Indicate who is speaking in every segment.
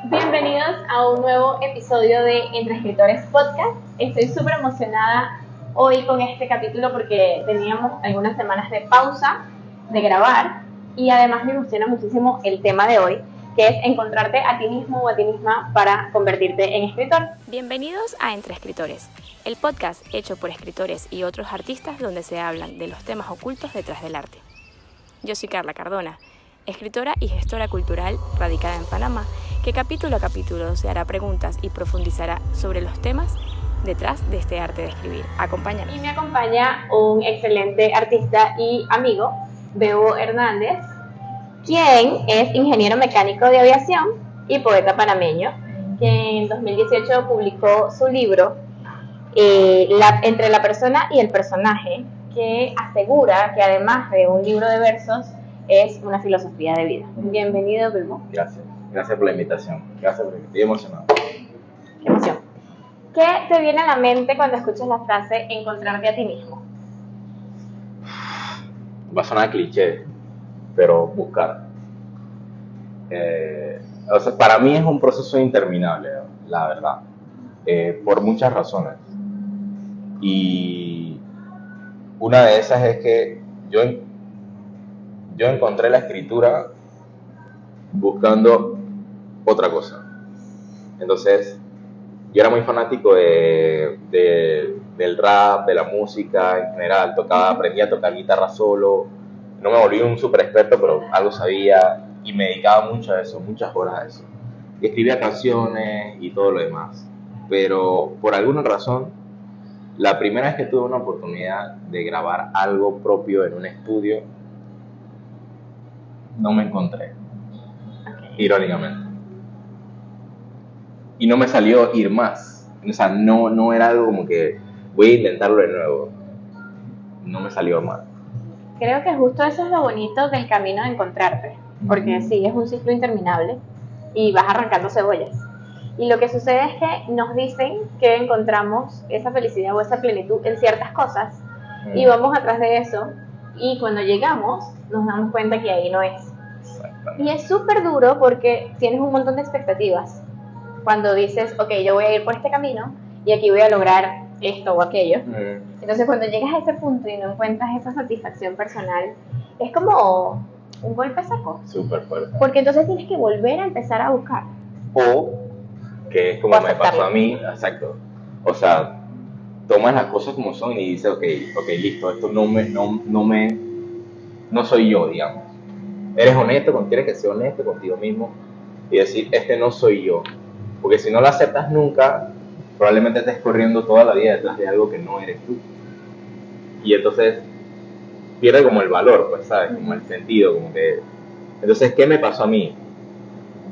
Speaker 1: Bienvenidos a un nuevo episodio de Entre Escritores Podcast. Estoy súper emocionada hoy con este capítulo porque teníamos algunas semanas de pausa de grabar y además me emociona muchísimo el tema de hoy, que es encontrarte a ti mismo o a ti misma para convertirte en escritor.
Speaker 2: Bienvenidos a Entre Escritores, el podcast hecho por escritores y otros artistas donde se hablan de los temas ocultos detrás del arte. Yo soy Carla Cardona, escritora y gestora cultural radicada en Panamá, que capítulo a capítulo se hará preguntas y profundizará sobre los temas detrás de este arte de escribir. Acompáñanos.
Speaker 1: Y me acompaña un excelente artista y amigo, Bebo Hernández, quien es ingeniero mecánico de aviación y poeta panameño, que en 2018 publicó su libro Entre la persona y el personaje, que asegura que además de un libro de versos, es una filosofía de vida. Bienvenido, Bebo.
Speaker 3: Gracias por la invitación. Gracias porque estoy emocionado.
Speaker 1: Qué emoción. ¿Qué te viene a la mente cuando escuchas la frase encontrarte a ti mismo?
Speaker 3: Va a sonar cliché, pero buscar. O sea, para mí es un proceso interminable, la verdad, por muchas razones. Y una de esas es que yo encontré la escritura buscando otra cosa. Entonces, yo era muy fanático del rap, de la música en general. Aprendí a tocar guitarra solo. No me volví un super experto, pero algo sabía y me dedicaba mucho a eso, muchas horas a eso. Y escribía canciones y todo lo demás. Pero por alguna razón, la primera vez que tuve una oportunidad de grabar algo propio en un estudio, no me encontré. Irónicamente. Y no me salió ir más. O sea, no era algo como que voy a intentarlo de nuevo. No me salió más.
Speaker 1: Creo que justo eso es lo bonito del camino de encontrarte, porque sí, es un ciclo interminable y vas arrancando cebollas. Y lo que sucede es que nos dicen que encontramos esa felicidad o esa plenitud en ciertas cosas y vamos atrás de eso y cuando llegamos nos damos cuenta que ahí no es. Y es súper duro porque tienes un montón de expectativas. Cuando dices, ok, yo voy a ir por este camino y aquí voy a lograr esto o aquello. Entonces cuando llegas a ese punto y no encuentras esa satisfacción personal, es como un golpe seco.
Speaker 3: Súper fuerte.
Speaker 1: Porque entonces tienes que volver a empezar a buscar.
Speaker 3: O, que es como me pasó a mí, exacto. O sea, tomas las cosas como son y dices, ok, listo, esto no soy yo, digamos. Tienes que ser honesto contigo mismo y decir, este no soy yo. Porque si no lo aceptas nunca, probablemente estés corriendo toda la vida detrás de algo que no eres tú. Y entonces pierde como el valor, pues, ¿sabes? Como el sentido, como que... Entonces, ¿qué me pasó a mí?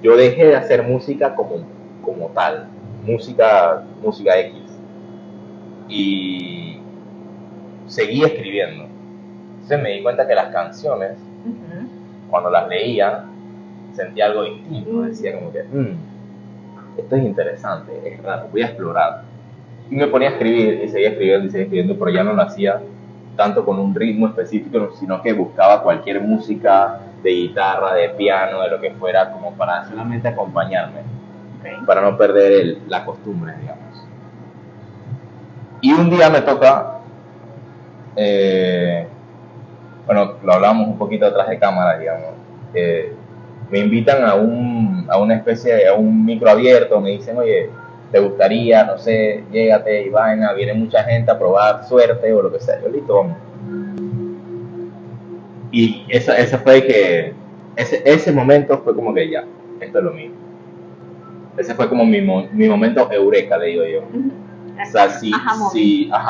Speaker 3: Yo dejé de hacer música como tal, música X. Y seguí escribiendo. Entonces me di cuenta que las canciones, cuando las leía, sentía algo distinto. Decía como que, esto es interesante, es raro, voy a explorar. Y me ponía a escribir y seguía escribiendo, pero ya no lo hacía tanto con un ritmo específico, sino que buscaba cualquier música de guitarra, de piano, de lo que fuera, como para solamente acompañarme, para no perder la costumbre, digamos. Y un día me toca, bueno, lo hablábamos un poquito atrás de cámara, digamos, me invitan a una especie, a un micro abierto, me dicen, oye, ¿te gustaría, no sé, llégate y vaina, viene mucha gente a probar suerte o lo que sea? Yo, listo, vamos. Y ese fue que, ese momento fue como que ya, esto es lo mío. Ese fue como mi momento eureka, le digo yo. O sea,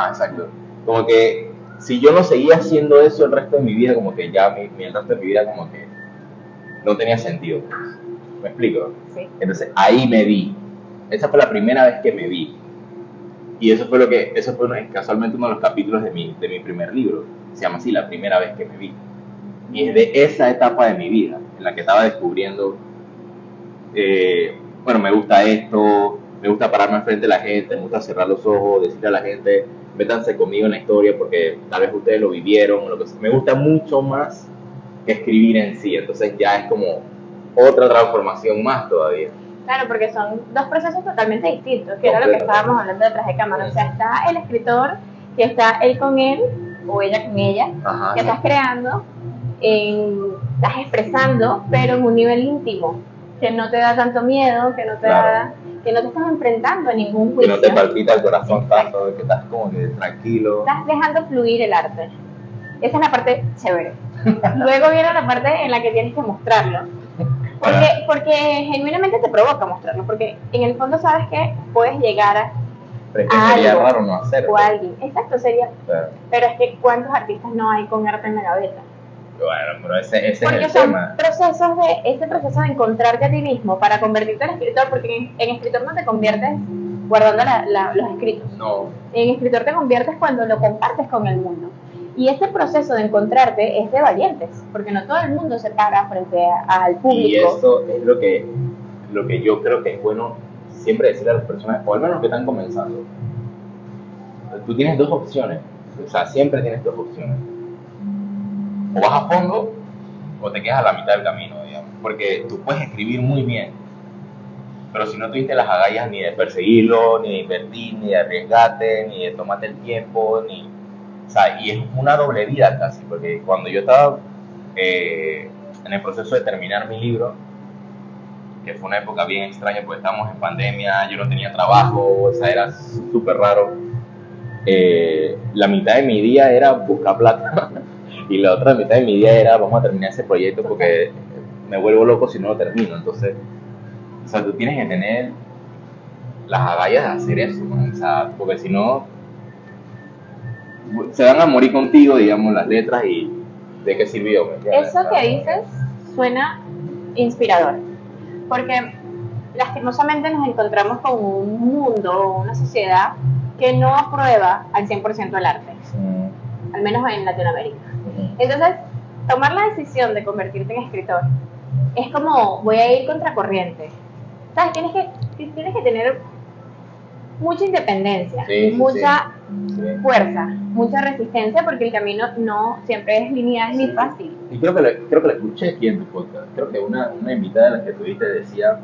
Speaker 3: exacto. Como que si yo no seguía haciendo eso el resto de mi vida, como que ya el resto de mi vida como que no tenía sentido. ¿Me explico?
Speaker 1: Sí.
Speaker 3: Entonces ahí me vi. Esa fue la primera vez que me vi. Y eso fue casualmente uno de los capítulos de mi primer libro. Se llama así, La primera vez que me vi. Y es de esa etapa de mi vida en la que estaba descubriendo, bueno, me gusta esto, me gusta pararme frente a la gente, me gusta cerrar los ojos, decirle a la gente, métanse conmigo en la historia porque tal vez ustedes lo vivieron o lo que sea. Me gusta mucho más que escribir en sí. Entonces ya es como otra transformación más todavía.
Speaker 1: Claro, porque son dos procesos totalmente distintos, que era lo que estábamos hablando detrás de cámara. O sea, está el escritor, que está él con él, o ella con ella,
Speaker 3: Ajá,
Speaker 1: que estás creando, estás expresando, pero en un nivel íntimo, que no te da tanto miedo, que no te da, que no te estás enfrentando a ningún juicio.
Speaker 3: Que no te palpita el corazón tanto, que estás como que tranquilo.
Speaker 1: Estás dejando fluir el arte. Esa es la parte chévere. Luego viene la parte en la que tienes que mostrarlo. Porque genuinamente te provoca mostrarlo, porque en el fondo sabes que puedes llegar a
Speaker 3: Pero es que sería raro no hacerlo.
Speaker 1: O alguien. Exacto, sería.
Speaker 3: Claro.
Speaker 1: Pero es que ¿cuántos artistas no hay con arte en la gaveta?
Speaker 3: Bueno, pero ese es
Speaker 1: Porque
Speaker 3: el
Speaker 1: son
Speaker 3: tema.
Speaker 1: ese proceso de encontrarte a ti mismo para convertirte en escritor, porque en escritor no te conviertes guardando los escritos.
Speaker 3: No.
Speaker 1: En escritor te conviertes cuando lo compartes con el mundo. Y este proceso de encontrarte es de valientes, porque no todo el mundo se para frente al público.
Speaker 3: Y eso es lo que yo creo que es bueno siempre decirle a las personas, o al menos los que están comenzando. Tú tienes dos opciones, o sea, siempre tienes dos opciones. O vas a fondo o te quedas a la mitad del camino, digamos. Porque tú puedes escribir muy bien, pero si no tuviste las agallas ni de perseguirlo, ni de invertir, ni de arriesgarte, ni de tomarte el tiempo, o sea, y es una doble vida casi, porque cuando yo estaba en el proceso de terminar mi libro, que fue una época bien extraña porque estábamos en pandemia, yo no tenía trabajo, o sea, era súper raro. La mitad de mi día era buscar plata y la otra mitad de mi día era vamos a terminar ese proyecto porque me vuelvo loco si no lo termino. Entonces, o sea, tú tienes que tener las agallas de hacer eso, ¿no? O sea, porque si no se van a morir contigo, digamos, las letras y ¿de qué sirvió?
Speaker 1: Eso que dices suena inspirador, porque lastimosamente nos encontramos con un mundo, una sociedad que no aprueba al 100% el arte, al menos en Latinoamérica. Entonces, tomar la decisión de convertirte en escritor es como voy a ir contracorriente. ¿Sabes? Tienes que tener mucha independencia, mucha fuerza, mucha resistencia, porque el camino no siempre es lineal ni fácil.
Speaker 3: Y creo que lo escuché aquí en tu podcast. Creo que una invitada de las que tuviste decía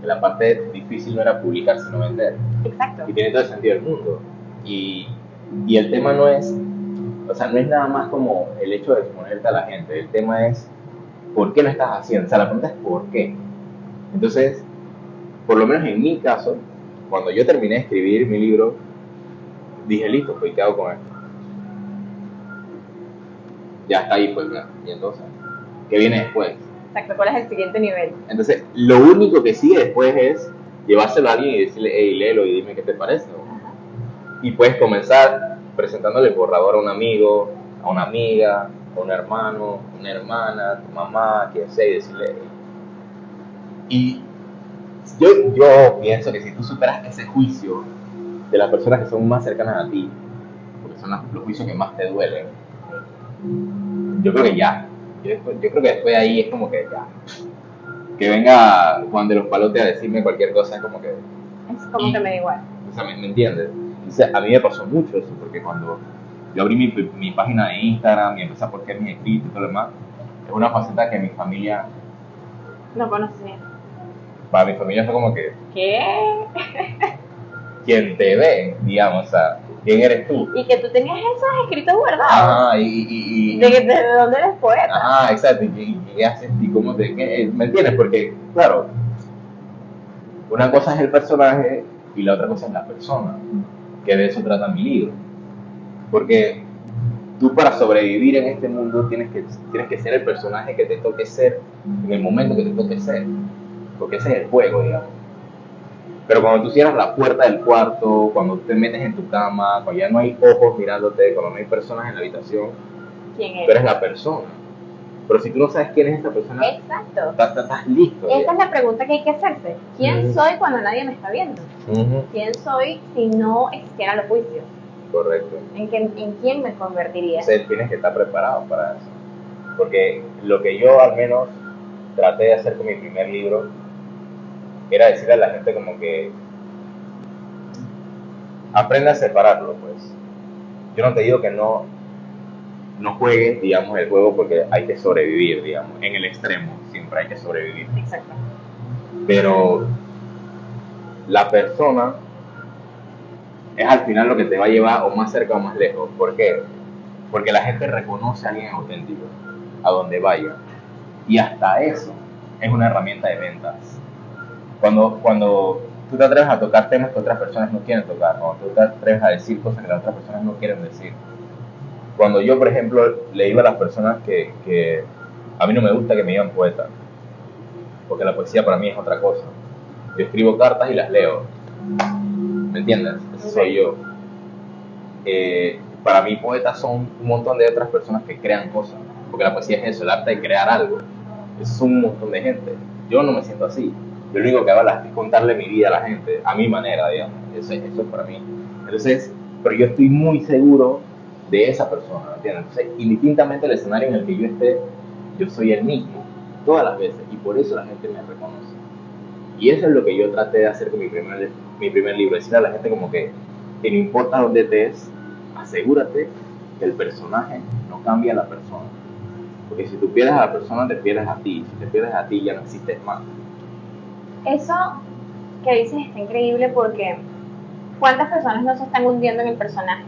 Speaker 3: que la parte difícil no era publicar, sino vender.
Speaker 1: Exacto.
Speaker 3: Y tiene todo el sentido del mundo. Y el tema no es, o sea, no es nada más como el hecho de exponerte a la gente. El tema es, ¿por qué lo estás haciendo? O sea, la pregunta es, ¿por qué? Entonces, por lo menos en mi caso, cuando yo terminé de escribir mi libro, dije, listo, pues, ¿qué hago con esto? Ya está ahí, pues, ¿no? Y entonces, ¿qué viene después?
Speaker 1: Exacto, ¿cuál es el siguiente nivel?
Speaker 3: Entonces, lo único que sigue después es llevárselo a alguien y decirle, hey, léelo y dime qué te parece. Y puedes comenzar presentándole el borrador a un amigo, a una amiga, a un hermano, una hermana, tu mamá, quien sea, y decirle, hey. Y yo pienso que si tú superas ese juicio de las personas que son más cercanas a ti, porque son los juicios que más te duelen, yo creo que ya. Yo creo que después de ahí es como que ya. Que venga Juan de los Palotes a decirme cualquier cosa, es como que...
Speaker 1: Es como que me da igual.
Speaker 3: O sea, ¿me entiendes? O sea, a mí me pasó mucho eso, porque cuando yo abrí mi página de Instagram y empecé a poner mis escritos y todo lo demás, es una faceta que mi familia...
Speaker 1: No conocía.
Speaker 3: Para mi familia fue como que...
Speaker 1: ¿Qué?
Speaker 3: Quien te ve, digamos, o sea, ¿quién eres tú?
Speaker 1: Y que tú tenías esos escritos guardados.
Speaker 3: Ajá,
Speaker 1: ¿De dónde eres poeta?
Speaker 3: Ajá, exacto. ¿Y qué haces? ¿Y cómo te...? ¿Me entiendes? Porque, claro, una cosa es el personaje y la otra cosa es la persona, que de eso trata mi libro. Porque tú para sobrevivir en este mundo tienes que ser el personaje que te toque ser en el momento que te toque ser. Porque ese es el juego, digamos. Pero cuando tú cierras la puerta del cuarto, cuando te metes en tu cama, cuando ya no hay ojos mirándote, cuando no hay personas en la habitación,
Speaker 1: ¿Quién es?
Speaker 3: tú eres la persona. Pero si tú no sabes quién es esta persona,
Speaker 1: exacto,
Speaker 3: estás listo.
Speaker 1: Esa es la pregunta que hay que hacerse. ¿Quién soy cuando nadie me está viendo? ¿Quién soy si no existieran los juicios?
Speaker 3: Correcto.
Speaker 1: ¿En quién me convertiría?
Speaker 3: O sea, tienes que estar preparado para eso. Porque lo que yo al menos traté de hacer con mi primer libro era decirle a la gente como que aprenda a separarlo, pues. Yo no te digo que no juegues, digamos, el juego porque hay que sobrevivir, digamos, en el extremo, siempre hay que sobrevivir.
Speaker 1: Exacto.
Speaker 3: Pero la persona es al final lo que te va a llevar o más cerca o más lejos. ¿Por qué? Porque la gente reconoce a alguien auténtico, a donde vaya. Y hasta eso es una herramienta de ventas. Cuando tú te atreves a tocar temas que otras personas no quieren tocar, cuando tú te atreves a decir cosas que las otras personas no quieren decir. Cuando yo, por ejemplo, le digo a las personas que a mí no me gusta que me digan poeta, porque la poesía para mí es otra cosa. Yo escribo cartas y las leo. ¿Me entiendes? Ese soy yo. Para mí poetas son un montón de otras personas que crean cosas, porque la poesía es eso, el arte de crear algo. Eso es un montón de gente. Yo no me siento así. Yo lo único que hago es contarle mi vida a la gente, a mi manera, digamos. Eso es para mí. Entonces, pero yo estoy muy seguro de esa persona, ¿entiendes? Entonces, indistintamente del escenario en el que yo esté, yo soy el mismo, todas las veces, y por eso la gente me reconoce. Y eso es lo que yo traté de hacer con mi primer libro, decirle a la gente como que no importa dónde estés, asegúrate que el personaje no cambia a la persona. Porque si tú pierdes a la persona, te pierdes a ti. Si te pierdes a ti, ya no existes más.
Speaker 1: Eso que dices está increíble porque ¿cuántas personas no se están hundiendo en el personaje?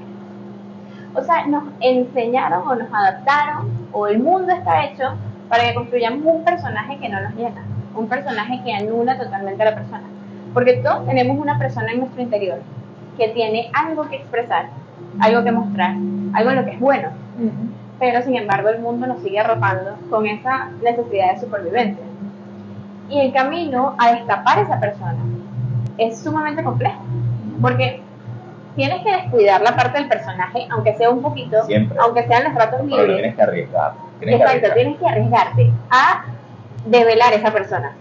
Speaker 1: O sea, nos enseñaron o nos adaptaron o el mundo está hecho para que construyamos un personaje que no nos llena, un personaje que anula totalmente a la persona. Porque todos tenemos una persona en nuestro interior que tiene algo que expresar, algo que mostrar, algo en lo que es bueno. Pero sin embargo el mundo nos sigue arropando con esa necesidad de supervivencia. Y el camino a destapar esa persona es sumamente complejo, porque tienes que descuidar la parte del personaje, aunque sea un poquito,
Speaker 3: siempre,
Speaker 1: aunque sean los ratos libres.
Speaker 3: Pero tienes que arriesgar.
Speaker 1: Tienes que arriesgarte a develar esa persona.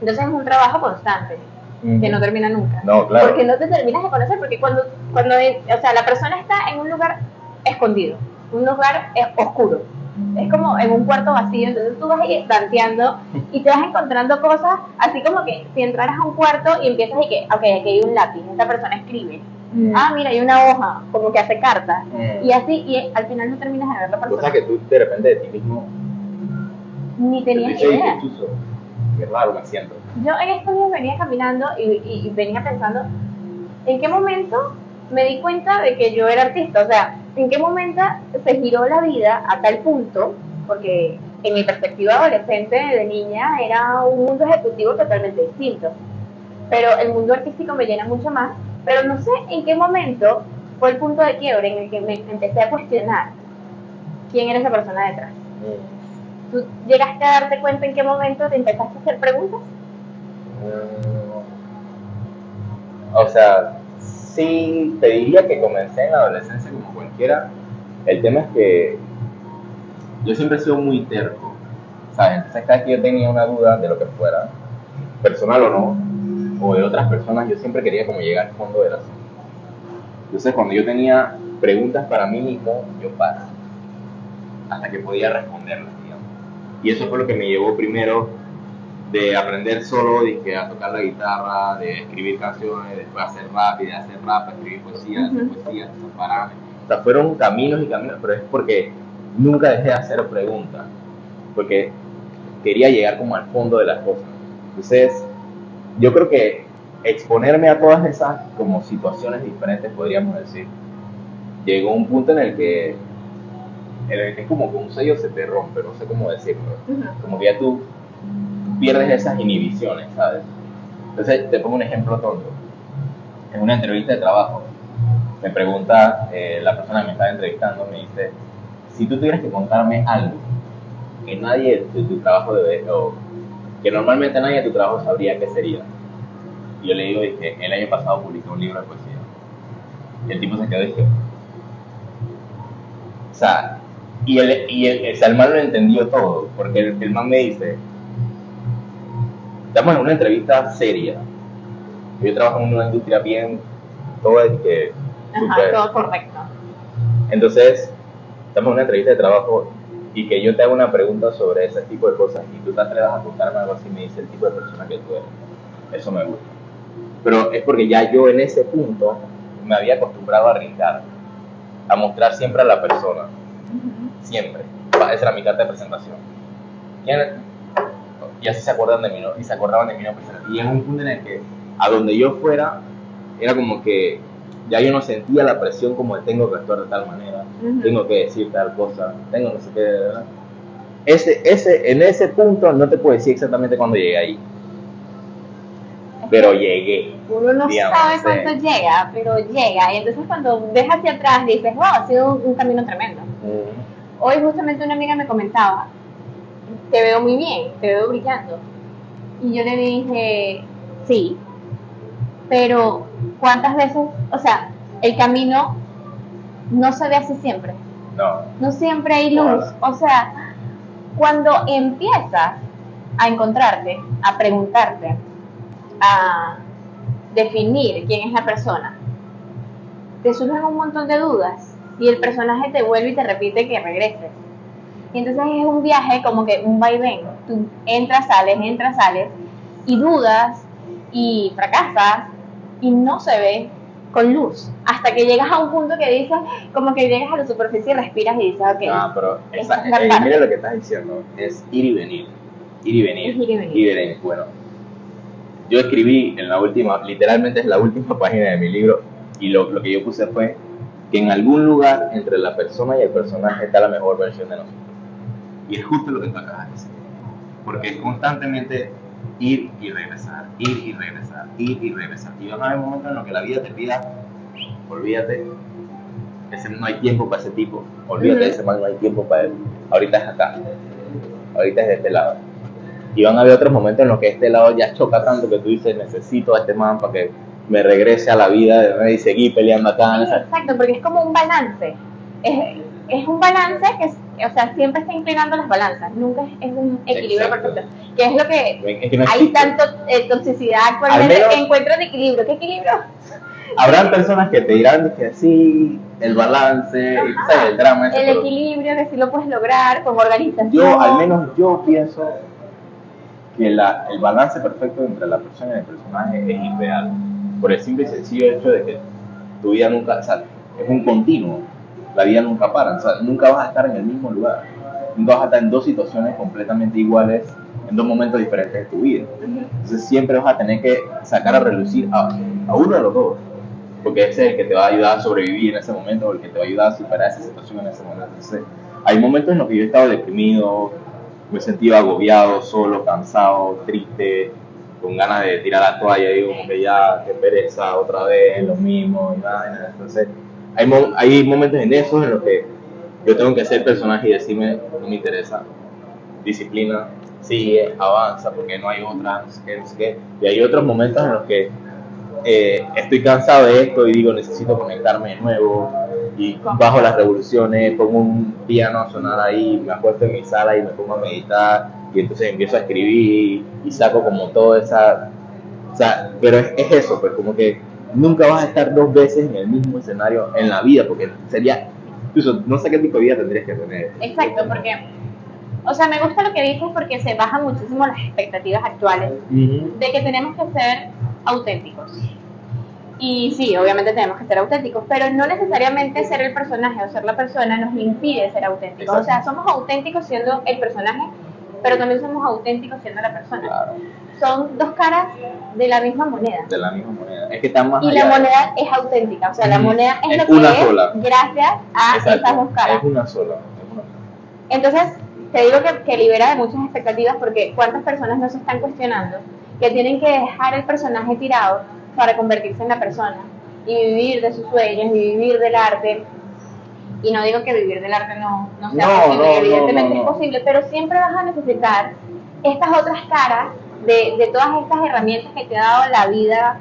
Speaker 1: Entonces es un trabajo constante, que no termina nunca.
Speaker 3: No, claro.
Speaker 1: Porque no te terminas de conocer, porque cuando o sea, la persona está en un lugar escondido, un lugar oscuro. Es como en un cuarto vacío, entonces tú vas ahí tanteando y te vas encontrando cosas, así como que si entraras a un cuarto y empiezas y que, ok, aquí hay un lápiz, esta persona escribe. Mira, hay una hoja, como que hace cartas. Y así, y al final no terminas de ver la persona.
Speaker 3: O sea que tú de repente de ti mismo
Speaker 1: ni tenías idea.
Speaker 3: Qué raro me siento.
Speaker 1: Yo en estos días venía caminando y venía pensando, ¿en qué momento me di cuenta de que yo era artista? O sea, ¿en qué momento se giró la vida a tal punto? Porque en mi perspectiva adolescente, de niña, era un mundo ejecutivo totalmente distinto. Pero el mundo artístico me llena mucho más. Pero no sé en qué momento fue el punto de quiebre en el que me empecé a cuestionar quién era esa persona detrás. ¿Tú llegaste a darte cuenta en qué momento te empezaste a hacer preguntas?
Speaker 3: O sea, sí, te diría que comencé en la adolescencia como cualquiera. El tema es que yo siempre he sido muy terco, ¿sabes? Entonces cada vez que yo tenía una duda de lo que fuera, personal o no, o de otras personas, yo siempre quería como llegar al fondo del asunto. Entonces cuando yo tenía preguntas para mí mismo, yo paraba hasta que podía responderlas, digamos. Y eso fue lo que me llevó primero de aprender solo, de a tocar la guitarra, de escribir canciones, después hacer rap, y de hacer rap, escribir poesía, hacer poesía, separarme. O sea, fueron caminos y caminos, pero es porque nunca dejé de hacer preguntas, porque quería llegar como al fondo de las cosas. Entonces, yo creo que exponerme a todas esas como situaciones diferentes, podríamos decir, llegó un punto en el que es como que un sello se te rompe, no sé cómo decirlo, como que ya tú pierdes esas inhibiciones, ¿sabes? Entonces, te pongo un ejemplo tonto. En una entrevista de trabajo, me pregunta la persona que me estaba entrevistando, me dice, si tú tuvieras que contarme algo que nadie de tu trabajo o que normalmente nadie de tu trabajo sabría, ¿qué sería? Y yo le digo, dije, el año pasado publiqué un libro de poesía. Y el tipo se quedó y dije, o sea, el man lo entendió todo, porque el man me dice, estamos en una entrevista seria. Yo trabajo en una industria bien, todo es que
Speaker 1: super, todo correcto.
Speaker 3: Entonces, estamos en una entrevista de trabajo y que yo te haga una pregunta sobre ese tipo de cosas y tú te atrevas a contarme algo así y me dice el tipo de persona que tú eres. Eso me gusta. Pero es porque ya yo en ese punto me había acostumbrado a arriesgar, a mostrar siempre a la persona. Siempre. Esa era mi carta de presentación. Y así se acuerdan de mí, ¿no? Y se acordaban de mí, ¿no? Y en un punto en el que a donde yo fuera, era como que ya yo no sentía la presión como de tengo que actuar de tal manera, tengo que decir tal cosa, tengo no sé qué, ¿verdad? En ese punto no te puedo decir exactamente cuándo llegué ahí, pero llegué.
Speaker 1: Uno no sabe cuánto llega, pero llega. Y entonces cuando ves hacia atrás dices, wow, ha sido un camino tremendo. Hoy justamente una amiga me comentaba, te veo muy bien, te veo brillando. Y yo le dije, sí, pero ¿cuántas veces? O sea, el camino no se ve así siempre. No siempre hay luz. Bueno. O sea, cuando empiezas a encontrarte, a preguntarte, a definir quién es la persona, te surgen un montón de dudas y el personaje te vuelve y te repite que regreses. Y entonces es un viaje como que un vaivén. Tú entras, sales y dudas y fracasas y no se ve con luz. Hasta que llegas a un punto que dices, como que llegas a la superficie y respiras y dices, ok.
Speaker 3: No, pero mira lo que estás diciendo, es ir y venir. Ir y venir. Bueno, yo escribí en la última, literalmente es la última página de mi libro, y lo que yo puse fue que en algún lugar entre la persona y el personaje está la mejor versión de nosotros. Y es justo lo que tú acabas de decir. Porque es constantemente ir y regresar, ir y regresar, ir y regresar. Y van a haber momentos en los que la vida te pida, olvídate, no hay tiempo para ese tipo, olvídate de ese man, no hay tiempo para él. Ahorita es acá, ahorita es de este lado. Y van a haber otros momentos en los que este lado ya choca tanto que tú dices, necesito a este man para que me regrese a la vida y seguir peleando acá.
Speaker 1: Sí, exacto, porque es como un balance. Es un balance que, o sea, siempre está inclinando las balanzas, nunca es un equilibrio perfecto. Que es lo que no hay tanto toxicidad actualmente, que encuentran equilibrio. ¿Qué equilibrio?
Speaker 3: Habrán personas que te dirán que sí, el balance, el drama.
Speaker 1: El equilibrio, que sí lo puedes lograr con organización.
Speaker 3: Al menos yo pienso que el balance perfecto entre la persona y el personaje es irreal. Por el simple y sencillo hecho de que tu vida nunca, o sea, es un continuo. La vida nunca para, o sea, nunca vas a estar en el mismo lugar. Nunca vas a estar en dos situaciones completamente iguales, en dos momentos diferentes de tu vida. Entonces siempre vas a tener que sacar a relucir a uno de los dos. Porque ese es el que te va a ayudar a sobrevivir en ese momento, o el que te va a ayudar a superar esa situación en ese momento. Entonces, hay momentos en los que yo he estado deprimido, me he sentido agobiado, solo, cansado, triste, con ganas de tirar la toalla, digo como que ya, qué pereza, otra vez, lo mismo, y nada. Entonces, hay momentos en esos en los que yo tengo que ser personaje y decirme, no me interesa, disciplina, sigue, avanza, porque no hay otra, no sé qué. Y hay otros momentos en los que estoy cansado de esto y digo, necesito conectarme de nuevo, y bajo las revoluciones, pongo un piano a sonar ahí, me acuesto en mi sala y me pongo a meditar, y entonces empiezo a escribir y saco como toda esa, o sea, pero es eso, pues como que nunca vas a estar dos veces en el mismo escenario en la vida, porque sería, incluso no sé qué tipo de vida tendrías que tener.
Speaker 1: Exacto, porque, o sea, me gusta lo que dices porque se bajan muchísimo las expectativas actuales de que tenemos que ser auténticos. Y sí, obviamente tenemos que ser auténticos, pero no necesariamente ser el personaje o ser la persona nos impide ser auténticos. Exacto. O sea, somos auténticos siendo el personaje, pero también somos auténticos siendo la persona. Claro. Son dos caras de la misma moneda.
Speaker 3: De la misma moneda. Es que están más
Speaker 1: y
Speaker 3: allá
Speaker 1: la moneda es auténtica, o sea, la moneda es lo que
Speaker 3: una sola.
Speaker 1: Gracias a esas dos caras.
Speaker 3: Es una sola.
Speaker 1: Entonces, te digo que libera de muchas expectativas, porque ¿cuántas personas no se están cuestionando que tienen que dejar el personaje tirado para convertirse en la persona y vivir de sus sueños y vivir del arte? Y no digo que vivir del arte no sea posible, evidentemente es posible, pero siempre vas a necesitar estas otras caras de todas estas herramientas que te ha dado la vida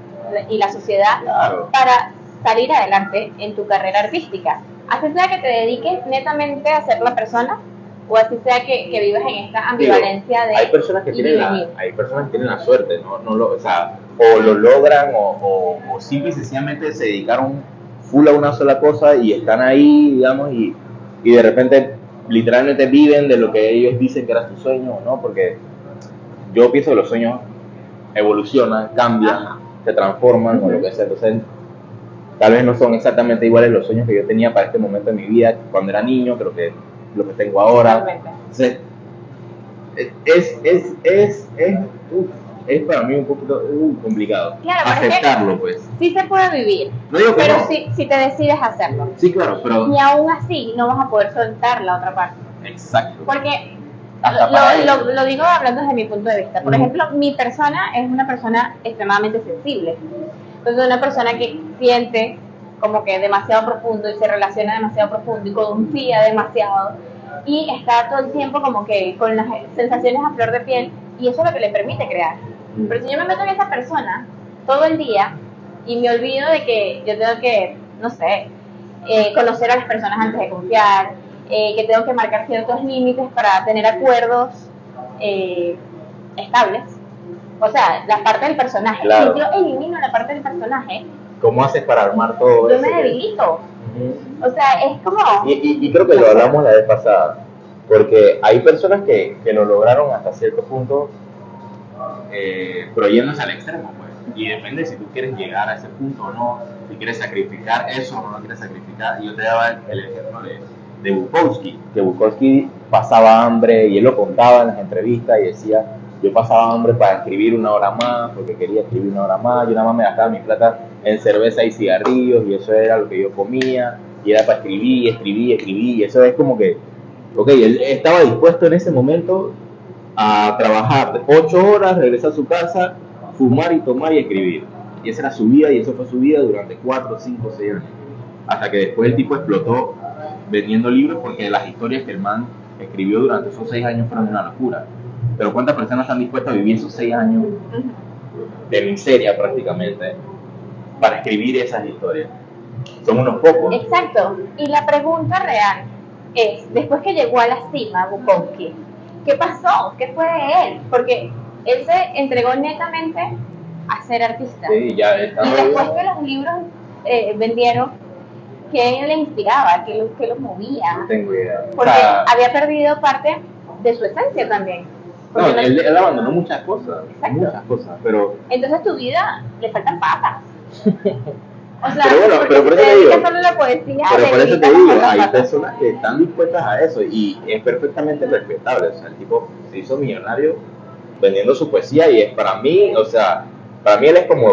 Speaker 1: y la sociedad, claro, para salir adelante en tu carrera artística. Así sea que te dediques netamente a ser la persona, o así sea que vivas en esta ambivalencia de...
Speaker 3: Hay personas que tienen la suerte, o sea, o lo logran o simple y sencillamente se dedicaron full a una sola cosa y están ahí, digamos, y de repente literalmente viven de lo que ellos dicen que era su sueño, ¿no? Porque yo pienso que los sueños evolucionan, cambian, se transforman o lo que sea. Entonces, tal vez no son exactamente iguales los sueños que yo tenía para este momento de mi vida cuando era niño, creo que lo que tengo ahora. Entonces, es para mí un poquito complicado.
Speaker 1: Claro, pero
Speaker 3: aceptarlo, pues.
Speaker 1: Sí se puede vivir,
Speaker 3: No digo que
Speaker 1: pero
Speaker 3: no.
Speaker 1: si te decides hacerlo.
Speaker 3: Sí, claro, pero...
Speaker 1: Y aún así no vas a poder soltar la otra parte.
Speaker 3: Exacto.
Speaker 1: Porque lo digo hablando desde mi punto de vista. Por ejemplo, mi persona es una persona extremadamente sensible. Entonces, una persona que siente como que demasiado profundo y se relaciona demasiado profundo y confía demasiado y está todo el tiempo como que con las sensaciones a flor de piel, y eso es lo que le permite crear. Pero si yo me meto en esa persona todo el día y me olvido de que yo tengo que, no sé, conocer a las personas antes de confiar, que tengo que marcar ciertos límites para tener acuerdos estables. O sea, la parte del personaje.
Speaker 3: Claro.
Speaker 1: Si yo elimino la parte del personaje,
Speaker 3: ¿cómo haces para armar todo
Speaker 1: yo
Speaker 3: eso?
Speaker 1: me debilito. O sea, es como...
Speaker 3: Y creo que lo hablamos la vez pasada, porque hay personas que lo lograron hasta cierto punto, pero yéndose al extremo, pues. Y depende si tú quieres llegar a ese punto o no, si quieres sacrificar eso o no lo quieres sacrificar. Y yo te daba el ejemplo de Bukowski, que Bukowski pasaba hambre y él lo contaba en las entrevistas y decía: yo pasaba hambre para escribir una hora más, porque quería escribir una hora más, yo nada más me gastaba mi plata en cerveza y cigarrillos y eso era lo que yo comía, y era para escribir, y eso es como que, ok, él estaba dispuesto en ese momento a trabajar 8 horas, regresar a su casa, fumar y tomar y escribir. Y esa era su vida, y eso fue su vida durante 4, 5, 6 años. Hasta que después el tipo explotó vendiendo libros, porque las historias que el man escribió durante esos 6 años fueron una locura. Pero ¿cuántas personas están dispuestas a vivir esos 6 años de miseria prácticamente para escribir esas historias? Son unos pocos.
Speaker 1: Exacto. Y la pregunta real es, después que llegó a la cima Bukowski, ¿qué pasó? ¿Qué fue de él? Porque él se entregó netamente a ser artista.
Speaker 3: Sí, ya está.
Speaker 1: Y después que los libros vendieron, ¿qué le inspiraba? ¿Qué lo movía?
Speaker 3: No tengo idea.
Speaker 1: Porque había perdido parte de su esencia también.
Speaker 3: No, él abandonó muchas cosas.
Speaker 1: Exacto.
Speaker 3: Muchas cosas, pero...
Speaker 1: Entonces a tu vida le faltan patas. O sea,
Speaker 3: pero bueno, pero por eso te digo,
Speaker 1: solo la poesía,
Speaker 3: pero por eso te digo, hay personas que están dispuestas a eso y es perfectamente respetable. O sea, el tipo se hizo millonario vendiendo su poesía y es para mí, o sea, para mí él es como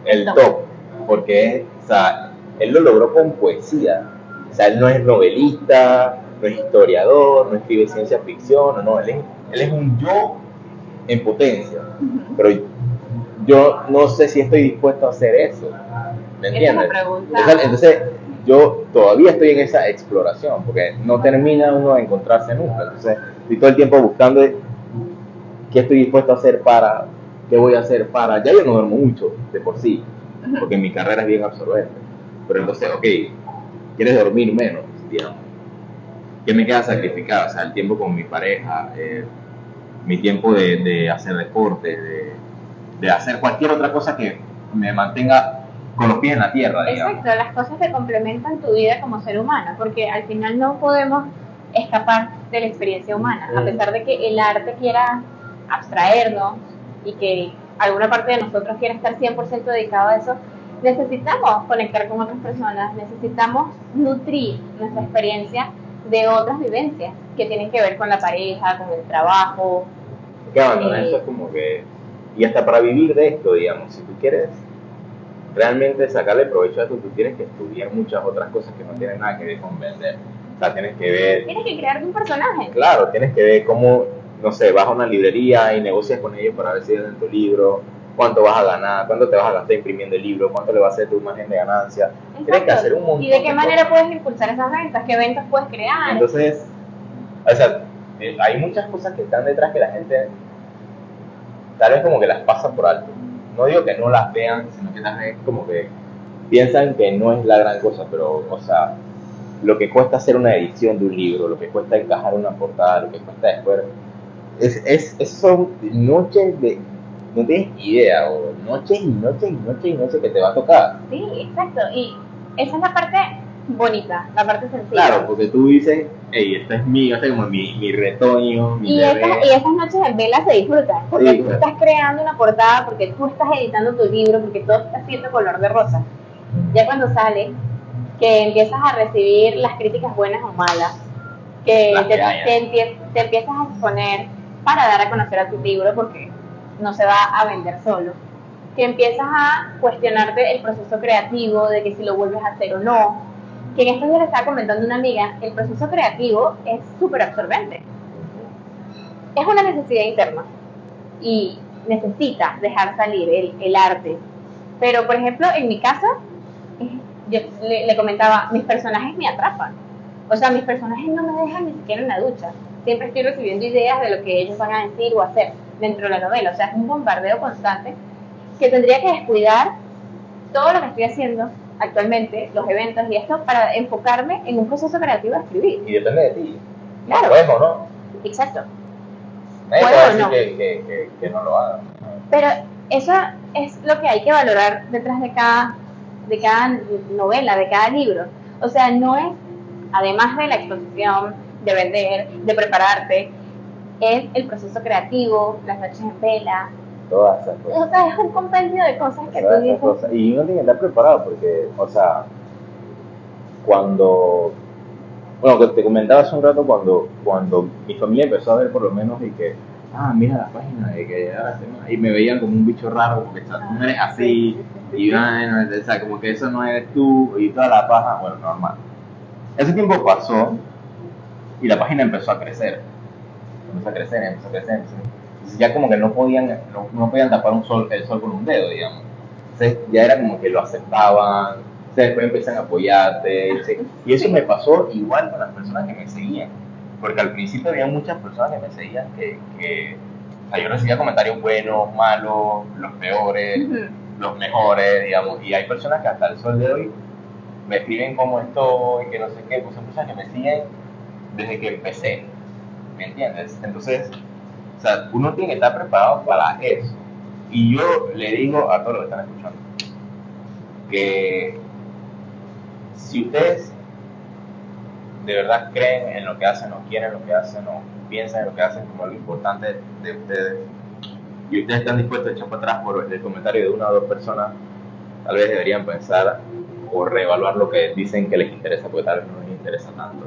Speaker 3: el top, porque o sea, él lo logró con poesía. O sea, él no es novelista, no es historiador, no escribe ciencia ficción, no, él es un yo en potencia. Pero yo no sé si estoy dispuesto a hacer eso. ¿Me entiendes? Entonces, yo todavía estoy en esa exploración, porque no termina uno de encontrarse nunca. Entonces, estoy todo el tiempo buscando qué estoy dispuesto a hacer para, qué voy a hacer para. Ya yo no duermo mucho de por sí, porque mi carrera es bien absorbente. Pero entonces, ok, quieres dormir menos, digamos. ¿Qué me queda sacrificar? O sea, el tiempo con mi pareja, mi tiempo de hacer deporte, de hacer cualquier otra cosa que me mantenga con los pies en la tierra, digamos.
Speaker 1: Exacto, las cosas que complementan tu vida como ser humano, porque al final no podemos escapar de la experiencia humana, a pesar de que el arte quiera abstraernos y que alguna parte de nosotros quiera estar 100% dedicado a eso. Necesitamos conectar con otras personas, necesitamos nutrir nuestra experiencia de otras vivencias que tienen que ver con la pareja, con el trabajo.
Speaker 3: Que abandonar eso es como que, y hasta para vivir de esto, digamos, si tú quieres realmente sacarle provecho a esto, tú tienes que estudiar muchas otras cosas que no tienen nada que ver con vender. O sea, tienes que ver...
Speaker 1: Tienes que crear un personaje.
Speaker 3: Claro, tienes que ver cómo, no sé, vas a una librería y negocias con ellos para ver si venden tu libro, cuánto vas a ganar, cuánto te vas a gastar imprimiendo el libro, cuánto le va a hacer tu margen de ganancia.
Speaker 1: Exacto.
Speaker 3: Tienes que hacer un montón.
Speaker 1: ¿Y de qué manera puedes impulsar esas ventas? ¿Qué ventas puedes crear?
Speaker 3: Entonces, o sea, hay muchas cosas que están detrás que la gente tal vez como que las pasa por alto. No digo que no las vean, sino que tal vez como que piensan que no es la gran cosa, pero, o sea, lo que cuesta hacer una edición de un libro, lo que cuesta encajar una portada, lo que cuesta después, son noches de, no tienes idea, o noches y noches y noches y noches que te va a tocar.
Speaker 1: Sí, exacto, y esa es la parte bonita, la parte sencilla.
Speaker 3: Claro, porque tú dices, hey, esto es mío, este es como mi retoño, mi bebé.
Speaker 1: Y esas noches en vela se disfrutan, porque
Speaker 3: sí,
Speaker 1: tú estás creando una portada, porque tú estás editando tu libro, porque todo está siendo color de rosa. Ya cuando sale, que empiezas a recibir las críticas buenas o malas, que te empiezas a exponer para dar a conocer a tu libro, porque no se va a vender solo. Que empiezas a cuestionarte el proceso creativo, de que si lo vuelves a hacer o no. Que en estos días le estaba comentando una amiga, el proceso creativo es súper absorbente. Es una necesidad interna y necesitas dejar salir el arte. Pero, por ejemplo, en mi caso, yo le comentaba, mis personajes me atrapan. O sea, mis personajes no me dejan ni siquiera en la ducha. Siempre estoy recibiendo ideas de lo que ellos van a decir o hacer dentro de la novela. O sea, es un bombardeo constante que tendría que descuidar todo lo que estoy haciendo actualmente, los eventos y esto, para enfocarme en un proceso creativo de escribir.
Speaker 3: Y depende de ti.
Speaker 1: Claro.
Speaker 3: ¿Puedes o no?
Speaker 1: Exacto.
Speaker 3: Nadie te
Speaker 1: ¿Puedo
Speaker 3: va a
Speaker 1: o
Speaker 3: decir
Speaker 1: no?
Speaker 3: que no lo hagas.
Speaker 1: Pero eso es lo que hay que valorar detrás de cada novela, de cada libro. O sea, no es, además de la exposición, de vender, de prepararte, es el proceso creativo, las noches en vela.
Speaker 3: Todas esas cosas.
Speaker 1: O sea, es un compendio de cosas que
Speaker 3: Todas
Speaker 1: tú
Speaker 3: esas
Speaker 1: dices.
Speaker 3: cosas. Y uno tiene que estar preparado porque, o sea, cuando... Bueno, que te comentaba hace un rato cuando mi familia empezó a ver por lo menos y que, mira la página de que ya la semana, y me veían como un bicho raro porque tú no eres así, y bueno, o sea, como que eso no eres tú, y toda la paja, bueno, normal. Ese tiempo pasó y la página empezó a crecer. Entonces ya como que no podían tapar el sol con un dedo, digamos. Entonces ya era como que lo aceptaban, después empiezan a apoyarte, y eso me pasó igual con las personas que me seguían, porque al principio había muchas personas que me seguían que o sea, yo recibía comentarios buenos, malos, los peores, los mejores, digamos, y hay personas que hasta el sol de hoy me escriben cómo estoy, que no sé qué, pues son personas que me siguen desde que empecé, ¿me entiendes? Entonces, o sea, uno tiene que estar preparado para eso, y yo le digo a todos los que están escuchando que si ustedes de verdad creen en lo que hacen o quieren lo que hacen o piensan en lo que hacen como lo importante de ustedes y ustedes están dispuestos a echar para atrás por el comentario de una o dos personas, tal vez deberían pensar o reevaluar lo que dicen que les interesa, porque tal vez no les interesa tanto.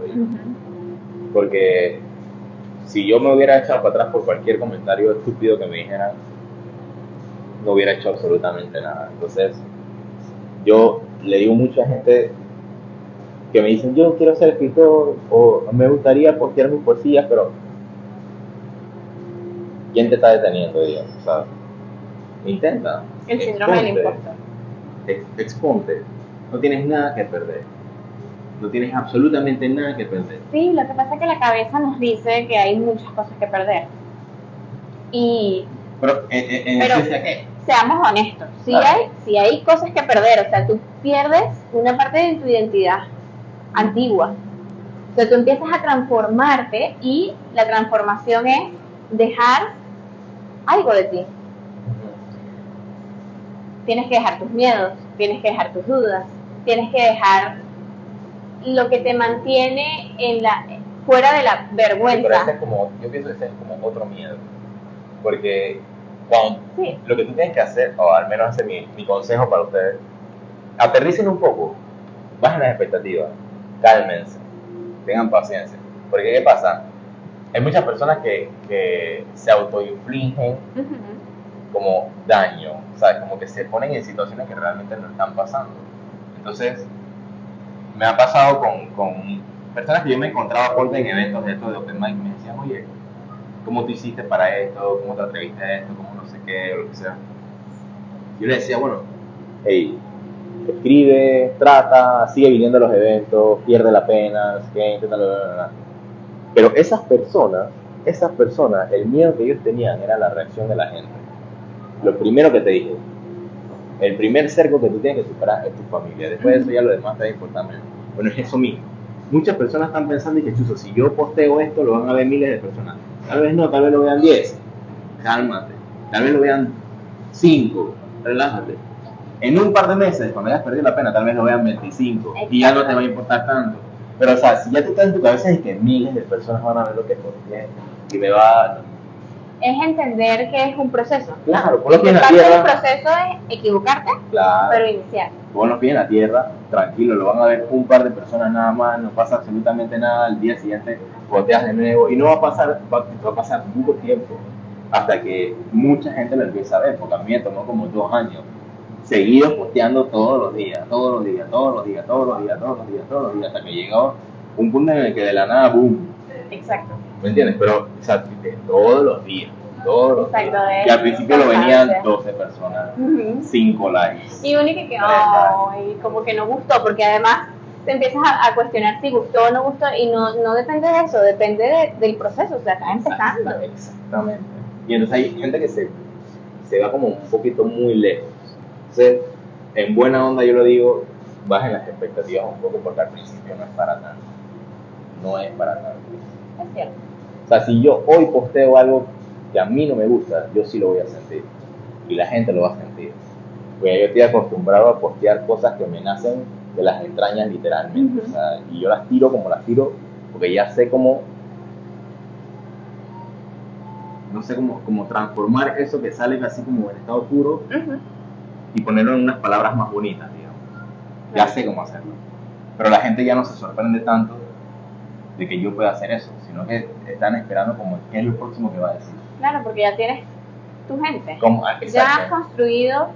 Speaker 3: Porque si yo me hubiera echado para atrás por cualquier comentario estúpido que me dijeran, no hubiera hecho absolutamente nada. Entonces yo le digo a mucha gente que me dicen, yo quiero ser escritor o me gustaría postear mis poesías, pero ¿quién te está deteniendo, digamos? O sea, intenta.
Speaker 1: El síndrome del impostor.
Speaker 3: Exponte. No tienes nada que perder. No tienes absolutamente nada que perder.
Speaker 1: Sí, lo que pasa es que la cabeza nos dice que hay muchas cosas que perder.
Speaker 3: Pero, ¿en esencia qué?
Speaker 1: Seamos honestos, sí hay cosas que perder, o sea, tú pierdes una parte de tu identidad antigua. O sea, tú empiezas a transformarte y la transformación es dejar algo de ti. Tienes que dejar tus miedos, tienes que dejar tus dudas, tienes que dejar lo que te mantiene fuera de la vergüenza.
Speaker 3: Pero yo pienso que ese es como otro miedo. Porque lo que tú tienes que hacer, o al menos ese es mi consejo para ustedes, aterricen un poco, bajen las expectativas, cálmense, tengan paciencia. Porque ¿qué pasa? Hay muchas personas que se autoinfligen como daño, ¿sabes? Como que se ponen en situaciones que realmente no están pasando. Entonces, me ha pasado con personas que yo me encontraba corte en eventos de estos de Open Mic, me decían, oye, ¿cómo tú hiciste para esto? ¿Cómo te atreviste a esto? ¿Cómo no sé qué? O lo que sea. Yo le decía, bueno, hey, escribe, trata, sigue viniendo a los eventos, pierde la pena, intenta, pero esas personas, el miedo que ellos tenían era la reacción de la gente. Lo primero que te dije, el primer cerco que tú tienes que superar es tu familia. Después de eso ya lo demás te va a importar menos. Bueno, es eso mismo. Muchas personas están pensando que, chuzo, si yo posteo esto, lo van a ver miles de personas. Tal vez no, tal vez lo vean 10. Cálmate. Tal vez lo vean 5. Relájate. En un par de meses, cuando hayas perdido la pena, tal vez lo vean 25. Y ya no te va a importar tanto. Pero, o sea, si ya tú estás en tu cabeza es que miles de personas van a ver lo que posteé y me va...
Speaker 1: Es entender que es un proceso.
Speaker 3: Claro, pon los pies en la
Speaker 1: parte
Speaker 3: tierra.
Speaker 1: del proceso es equivocarte,
Speaker 3: claro,
Speaker 1: pero iniciar.
Speaker 3: Pon los pies en la tierra, tranquilo, lo van a ver un par de personas nada más, no pasa absolutamente nada, al día siguiente posteas de nuevo y no va a pasar, va a pasar mucho tiempo. hasta que mucha gente lo empieza a ver, porque a mí me tomó como 2 años seguidos posteando todos los días, hasta que llegó un punto en el que de la nada, boom.
Speaker 1: Exacto.
Speaker 3: ¿Me entiendes? Pero, o sea, todos los días.
Speaker 1: Exacto,
Speaker 3: Y al principio lo venían
Speaker 1: constancia.
Speaker 3: 12 personas, 5 likes.
Speaker 1: Y único que como que no gustó, porque además te empiezas a cuestionar si gustó o no gustó, y no depende de eso, depende del proceso, o sea, estás empezando.
Speaker 3: Exactamente. Y entonces hay gente que se va como un poquito muy lejos. Entonces, en buena onda yo lo digo, bajen las expectativas un poco, porque al principio no es para tanto. No es para tanto.
Speaker 1: Es cierto.
Speaker 3: O sea, si yo hoy posteo algo que a mí no me gusta, yo sí lo voy a sentir. Y la gente lo va a sentir. Porque yo estoy acostumbrado a postear cosas que me nacen de las entrañas literalmente. O sea, y yo las tiro como las tiro, porque ya sé cómo, no sé cómo transformar eso que sale así como en estado puro y ponerlo en unas palabras más bonitas, digamos. Ya sé cómo hacerlo. Pero la gente ya no se sorprende tanto de que yo pueda hacer eso, sino que están esperando como qué es lo próximo que va a decir.
Speaker 1: Claro, porque ya tienes tu gente.
Speaker 3: Exacto.
Speaker 1: Ya has construido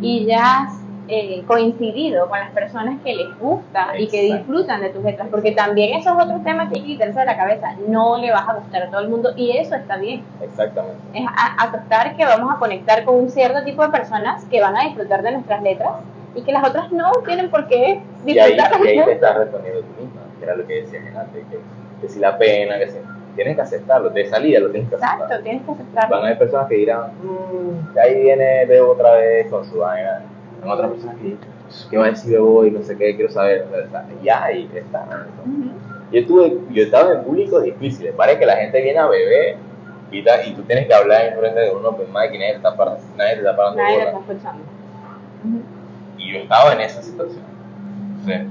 Speaker 1: y ya has coincidido con las personas que les gusta y que disfrutan de tus letras, porque también esos otros temas que hay que quitarse de la cabeza. No le vas a gustar a todo el mundo, y eso está bien.
Speaker 3: Exactamente.
Speaker 1: Es aceptar que vamos a conectar con un cierto tipo de personas que van a disfrutar de nuestras letras y que las otras no tienen por qué disfrutar.
Speaker 3: Y ahí te estás respondiendo tú misma, que era lo que decías antes, que si la pena, que si tienes que aceptarlo, de salida lo tienes que aceptar.
Speaker 1: Exacto, tienes que aceptarlo.
Speaker 3: Van a haber personas que dirán, ahí viene Bebo otra vez con su vaina. Van otras personas que dicen, ¿qué va a decir Bebo? Y no sé qué, quiero saber. Ya, ahí está. Yo estaba en públicos difíciles, parece que la gente viene a beber y tú tienes que hablar en frente de un open mic y nadie te está parando
Speaker 1: Nadie te
Speaker 3: bola.
Speaker 1: está escuchando.
Speaker 3: Y yo estaba en esa situación. Entonces,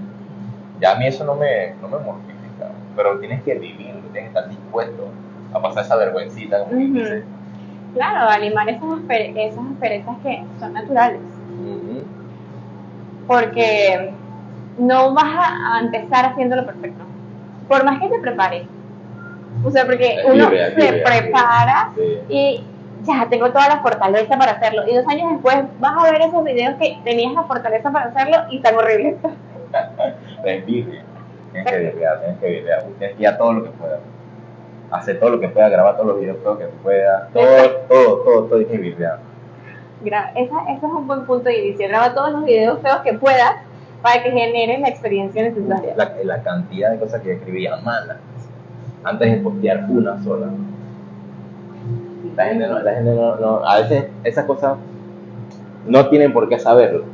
Speaker 3: ya a mí eso no me mortifica, pero tienes que vivirlo, tienes que estar dispuesto a pasar esa vergüencita, como quien dice.
Speaker 1: Claro, a limar esas asperezas que son naturales. Porque no vas a empezar haciéndolo perfecto, por más que te prepares. O sea, porque uno se prepara y ya tengo toda la fortaleza para hacerlo, y 2 años después vas a ver esos videos que tenías la fortaleza para hacerlo y están horribles.
Speaker 3: La envidia. Tienes que videar, tienes que ir a todo lo que puedas. Hacer todo lo que puedas, grabar todos los videos que puedas, todo tienes que videar.
Speaker 1: Ese es un buen punto de inicio. Graba todos los videos feos que puedas para que generen la experiencia necesaria.
Speaker 3: La cantidad de cosas que escribía malas antes de postear una sola. La gente no, a veces esas cosas no tienen por qué saberlo,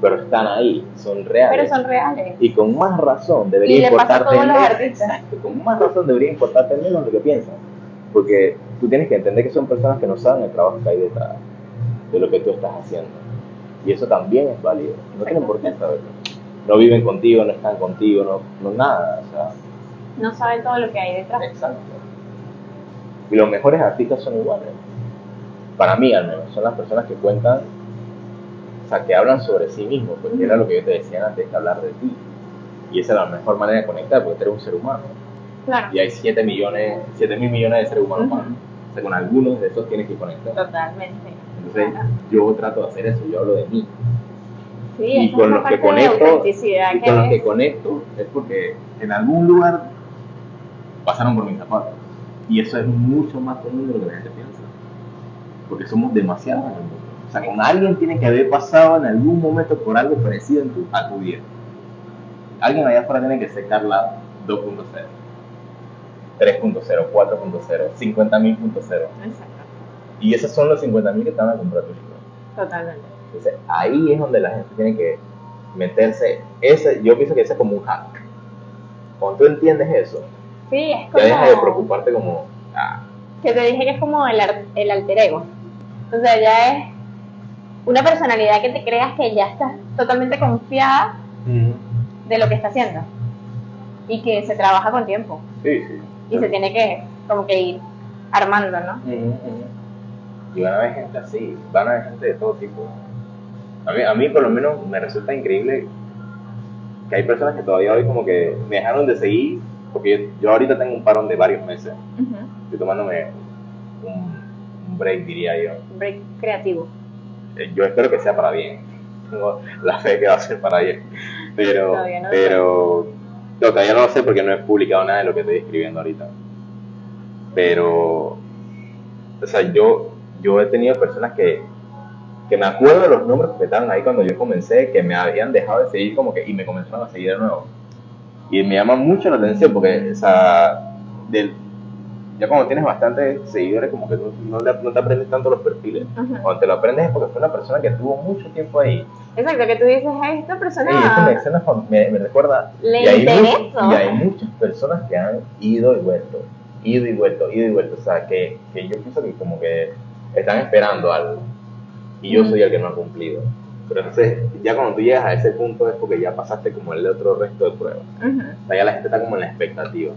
Speaker 3: pero están ahí, son reales.
Speaker 1: Pero son reales.
Speaker 3: Y con más razón debería importarte
Speaker 1: menos.
Speaker 3: Exacto, con más razón debería importarte menos lo que piensan. Porque tú tienes que entender que son personas que no saben el trabajo que hay detrás de lo que tú estás haciendo. Y eso también es válido. No tienen por qué saberlo. No viven contigo, no están contigo, no nada. O sea,
Speaker 1: no saben todo lo que hay detrás.
Speaker 3: Exacto. Y los mejores artistas son iguales. Para mí, al menos, son las personas que cuentan, o sea, que hablan sobre sí mismos, porque era lo que yo te decía antes, que hablar de ti. Y esa es la mejor manera de conectar, porque tú eres un ser humano.
Speaker 1: Claro.
Speaker 3: Y hay 7 mil millones de seres humanos más. O sea, con algunos de esos tienes que conectar.
Speaker 1: Totalmente.
Speaker 3: Entonces, yo trato de hacer eso, yo hablo de mí.
Speaker 1: Sí,
Speaker 3: y con los que conecto, es porque en algún lugar pasaron por mis zapatos. Y eso es mucho más común de lo que la gente piensa. Porque somos demasiados en el mundo. O sea, con alguien tiene que haber pasado en algún momento por algo parecido a tu vida. Alguien allá afuera tiene que ser Carla 2.0, 3.0, 4.0, 50.000.0.
Speaker 1: Exacto.
Speaker 3: Y esos son los 50.000 que te van a comprar tu libro.
Speaker 1: Totalmente.
Speaker 3: Entonces, ahí es donde la gente tiene que meterse. Yo pienso que ese es como un hack. Cuando tú entiendes eso,
Speaker 1: sí, es como...
Speaker 3: ya dejas de preocuparte como...
Speaker 1: Que te dije que es como el alter ego. O sea, ya es una personalidad que te creas que ya estás totalmente confiada de lo que está haciendo. Y que se trabaja con tiempo.
Speaker 3: Sí.
Speaker 1: Y se tiene que como que ir armando, ¿no?
Speaker 3: Y van a haber gente así, van a haber gente de todo tipo. A mí por lo menos me resulta increíble que hay personas que todavía hoy como que me dejaron de seguir, porque yo ahorita tengo un parón de varios meses. Estoy tomándome un break, diría yo.
Speaker 1: Un break creativo.
Speaker 3: Yo espero que sea para bien. Tengo la fe que va a ser para bien. Pero
Speaker 1: Todavía no
Speaker 3: todavía no lo sé porque no he publicado nada de lo que estoy escribiendo ahorita. Pero, o sea, yo he tenido personas que me acuerdo de los nombres que estaban ahí cuando yo comencé, que me habían dejado de seguir como que y me comenzaron a seguir de nuevo. Y me llama mucho la atención porque, o sea, ya cuando tienes bastantes seguidores, como que no te aprendes tanto los perfiles.
Speaker 1: Ajá.
Speaker 3: Cuando te lo aprendes es porque fue una persona que estuvo mucho tiempo ahí.
Speaker 1: Exacto, que tú dices, ay, esta persona
Speaker 3: Ey, esto me recuerda.
Speaker 1: le
Speaker 3: y
Speaker 1: intereso.
Speaker 3: Y hay muchas personas que han ido y vuelto. O sea, que yo pienso que como que están esperando algo. Y yo soy el que no ha cumplido. Pero entonces, ya cuando tú llegas a ese punto es porque ya pasaste como el otro resto de pruebas. O sea, ya la gente está como en la expectativa.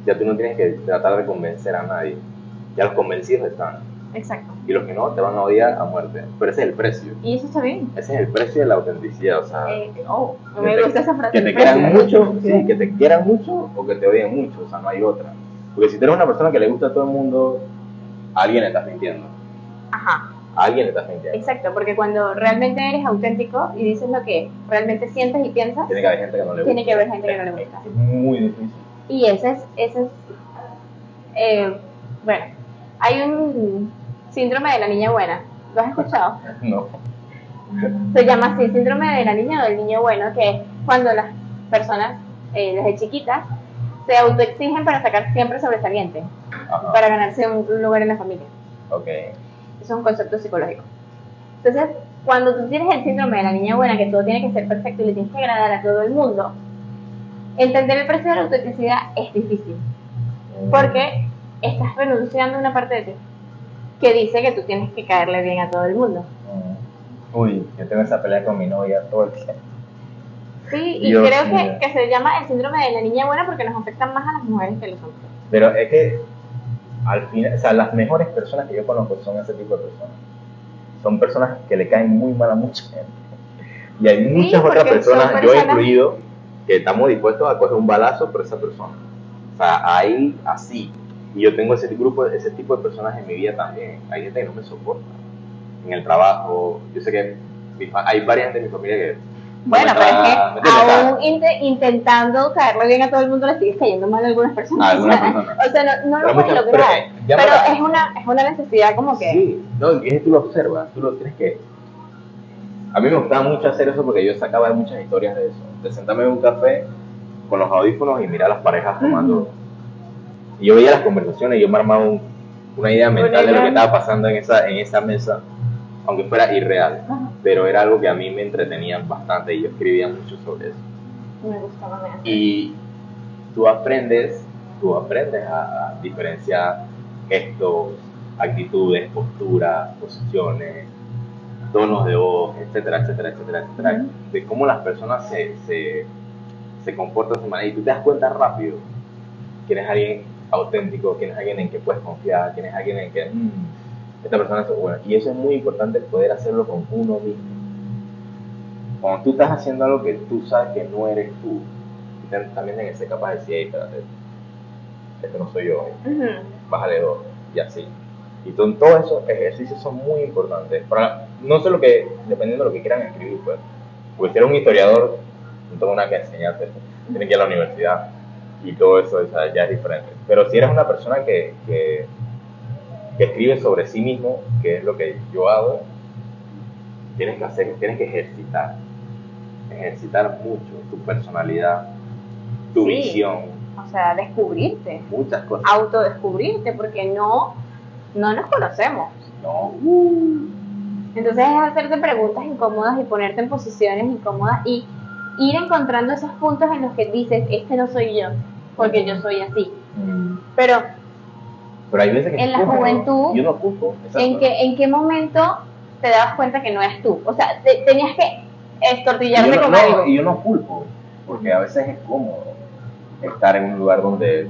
Speaker 3: Ya tú no tienes que tratar de convencer a nadie. Ya los convencidos están.
Speaker 1: Exacto.
Speaker 3: Y los que no, te van a odiar a muerte. Pero ese es el precio.
Speaker 1: Y eso está bien.
Speaker 3: Ese es el precio de la autenticidad. O sea,
Speaker 1: me gusta esa frase.
Speaker 3: que te quieran mucho, sí, que te quieran mucho o que te odien mucho. O sea, no hay otra. Porque si tú eres una persona que le gusta a todo el mundo, a alguien le estás mintiendo.
Speaker 1: Ajá.
Speaker 3: A alguien le estás mintiendo.
Speaker 1: Exacto, porque cuando realmente eres auténtico y dices lo que realmente sientes y piensas,
Speaker 3: Tiene que haber gente que no le gusta.
Speaker 1: Tiene que haber gente que no le gusta.
Speaker 3: Es muy difícil.
Speaker 1: Y ese es bueno, hay un síndrome de la niña buena. ¿Lo has escuchado?
Speaker 3: No.
Speaker 1: Se llama así, síndrome de la niña o del niño bueno, que es cuando las personas desde chiquitas se autoexigen para sacar siempre sobresaliente,
Speaker 3: Ajá.
Speaker 1: para ganarse un lugar en la familia.
Speaker 3: Ok.
Speaker 1: Eso es un concepto psicológico. Entonces, cuando tú tienes el síndrome de la niña buena, que todo tiene que ser perfecto y le tienes que agradar a todo el mundo, entender el precio de la autenticidad es difícil. Porque estás renunciando a una parte de ti que dice que tú tienes que caerle bien a todo el mundo.
Speaker 3: Uy, yo tengo esa pelea con mi novia todo el tiempo.
Speaker 1: Sí, y
Speaker 3: Dios
Speaker 1: creo
Speaker 3: mío.
Speaker 1: que se llama el síndrome de la niña buena porque nos afectan más a las mujeres que a los hombres.
Speaker 3: Pero es que al final, o sea, las mejores personas que yo conozco son ese tipo de personas. Son personas que le caen muy mal a mucha gente. Y hay muchas otras
Speaker 1: porque son
Speaker 3: personas, yo
Speaker 1: personas-
Speaker 3: incluido, que estamos dispuestos a coger un balazo por esa persona. O sea, ahí así. Y yo tengo ese tipo de personas en mi vida también. Hay gente que no me soporta. En el trabajo, yo sé que hay varias gente de mi familia que...
Speaker 1: Bueno, pero es que
Speaker 3: me
Speaker 1: aún intentando caerle bien a todo el mundo le sigues cayendo mal a algunas personas.
Speaker 3: A algunas personas.
Speaker 1: O sea, no lo
Speaker 3: Pero
Speaker 1: puedes
Speaker 3: muchas-
Speaker 1: lograr.
Speaker 3: ya
Speaker 1: Pero
Speaker 3: me-
Speaker 1: es una necesidad como que...
Speaker 3: Sí, no, y es que tú lo observas, tú lo tienes que... A mí me gustaba mucho hacer eso porque yo sacaba muchas historias de eso. De sentarme en un café con los audífonos y mirar a las parejas tomando. Y yo veía las conversaciones y yo me armaba una idea mental de lo que estaba pasando en esa mesa, aunque fuera irreal. Pero era algo que a mí me entretenía bastante y yo escribía mucho sobre eso.
Speaker 1: Me gustaba más.
Speaker 3: Y tú aprendes a diferenciar gestos, actitudes, posturas, posiciones, tonos de voz, etcétera, de cómo las personas se comportan de esa manera y tú te das cuenta rápido quién es alguien auténtico, quién es alguien en que puedes confiar, quién es alguien en que esta persona es buena. Y eso es muy importante, poder hacerlo con uno mismo. Cuando tú estás haciendo algo que tú sabes que no eres tú, también tienes que ser capaz de decir, hey, espérate, esto no soy yo, bájale dos, y así. Y todos esos ejercicios son muy importantes. No sé dependiendo de lo que quieran escribir, pues. Porque si eres un historiador, no tengo nada que enseñarte, tienes que ir a la universidad y todo eso, o sea, ya es diferente. Pero si eres una persona que escribe sobre sí mismo, que es lo que yo hago, tienes que ejercitar mucho tu personalidad, tu visión,
Speaker 1: O sea, descubrirte,
Speaker 3: muchas cosas.
Speaker 1: autodescubrirte, porque no nos conocemos.
Speaker 3: No.
Speaker 1: Entonces es hacerte preguntas incómodas y ponerte en posiciones incómodas y ir encontrando esos puntos en los que dices, este no soy yo, porque yo soy así. Pero
Speaker 3: hay veces que
Speaker 1: en la juventud,
Speaker 3: yo no ocupo.
Speaker 1: ¿en qué momento te dabas cuenta que no eras tú? O sea, tenías que estortillarte con algo.
Speaker 3: Y yo no culpo, porque a veces es cómodo estar en un lugar donde,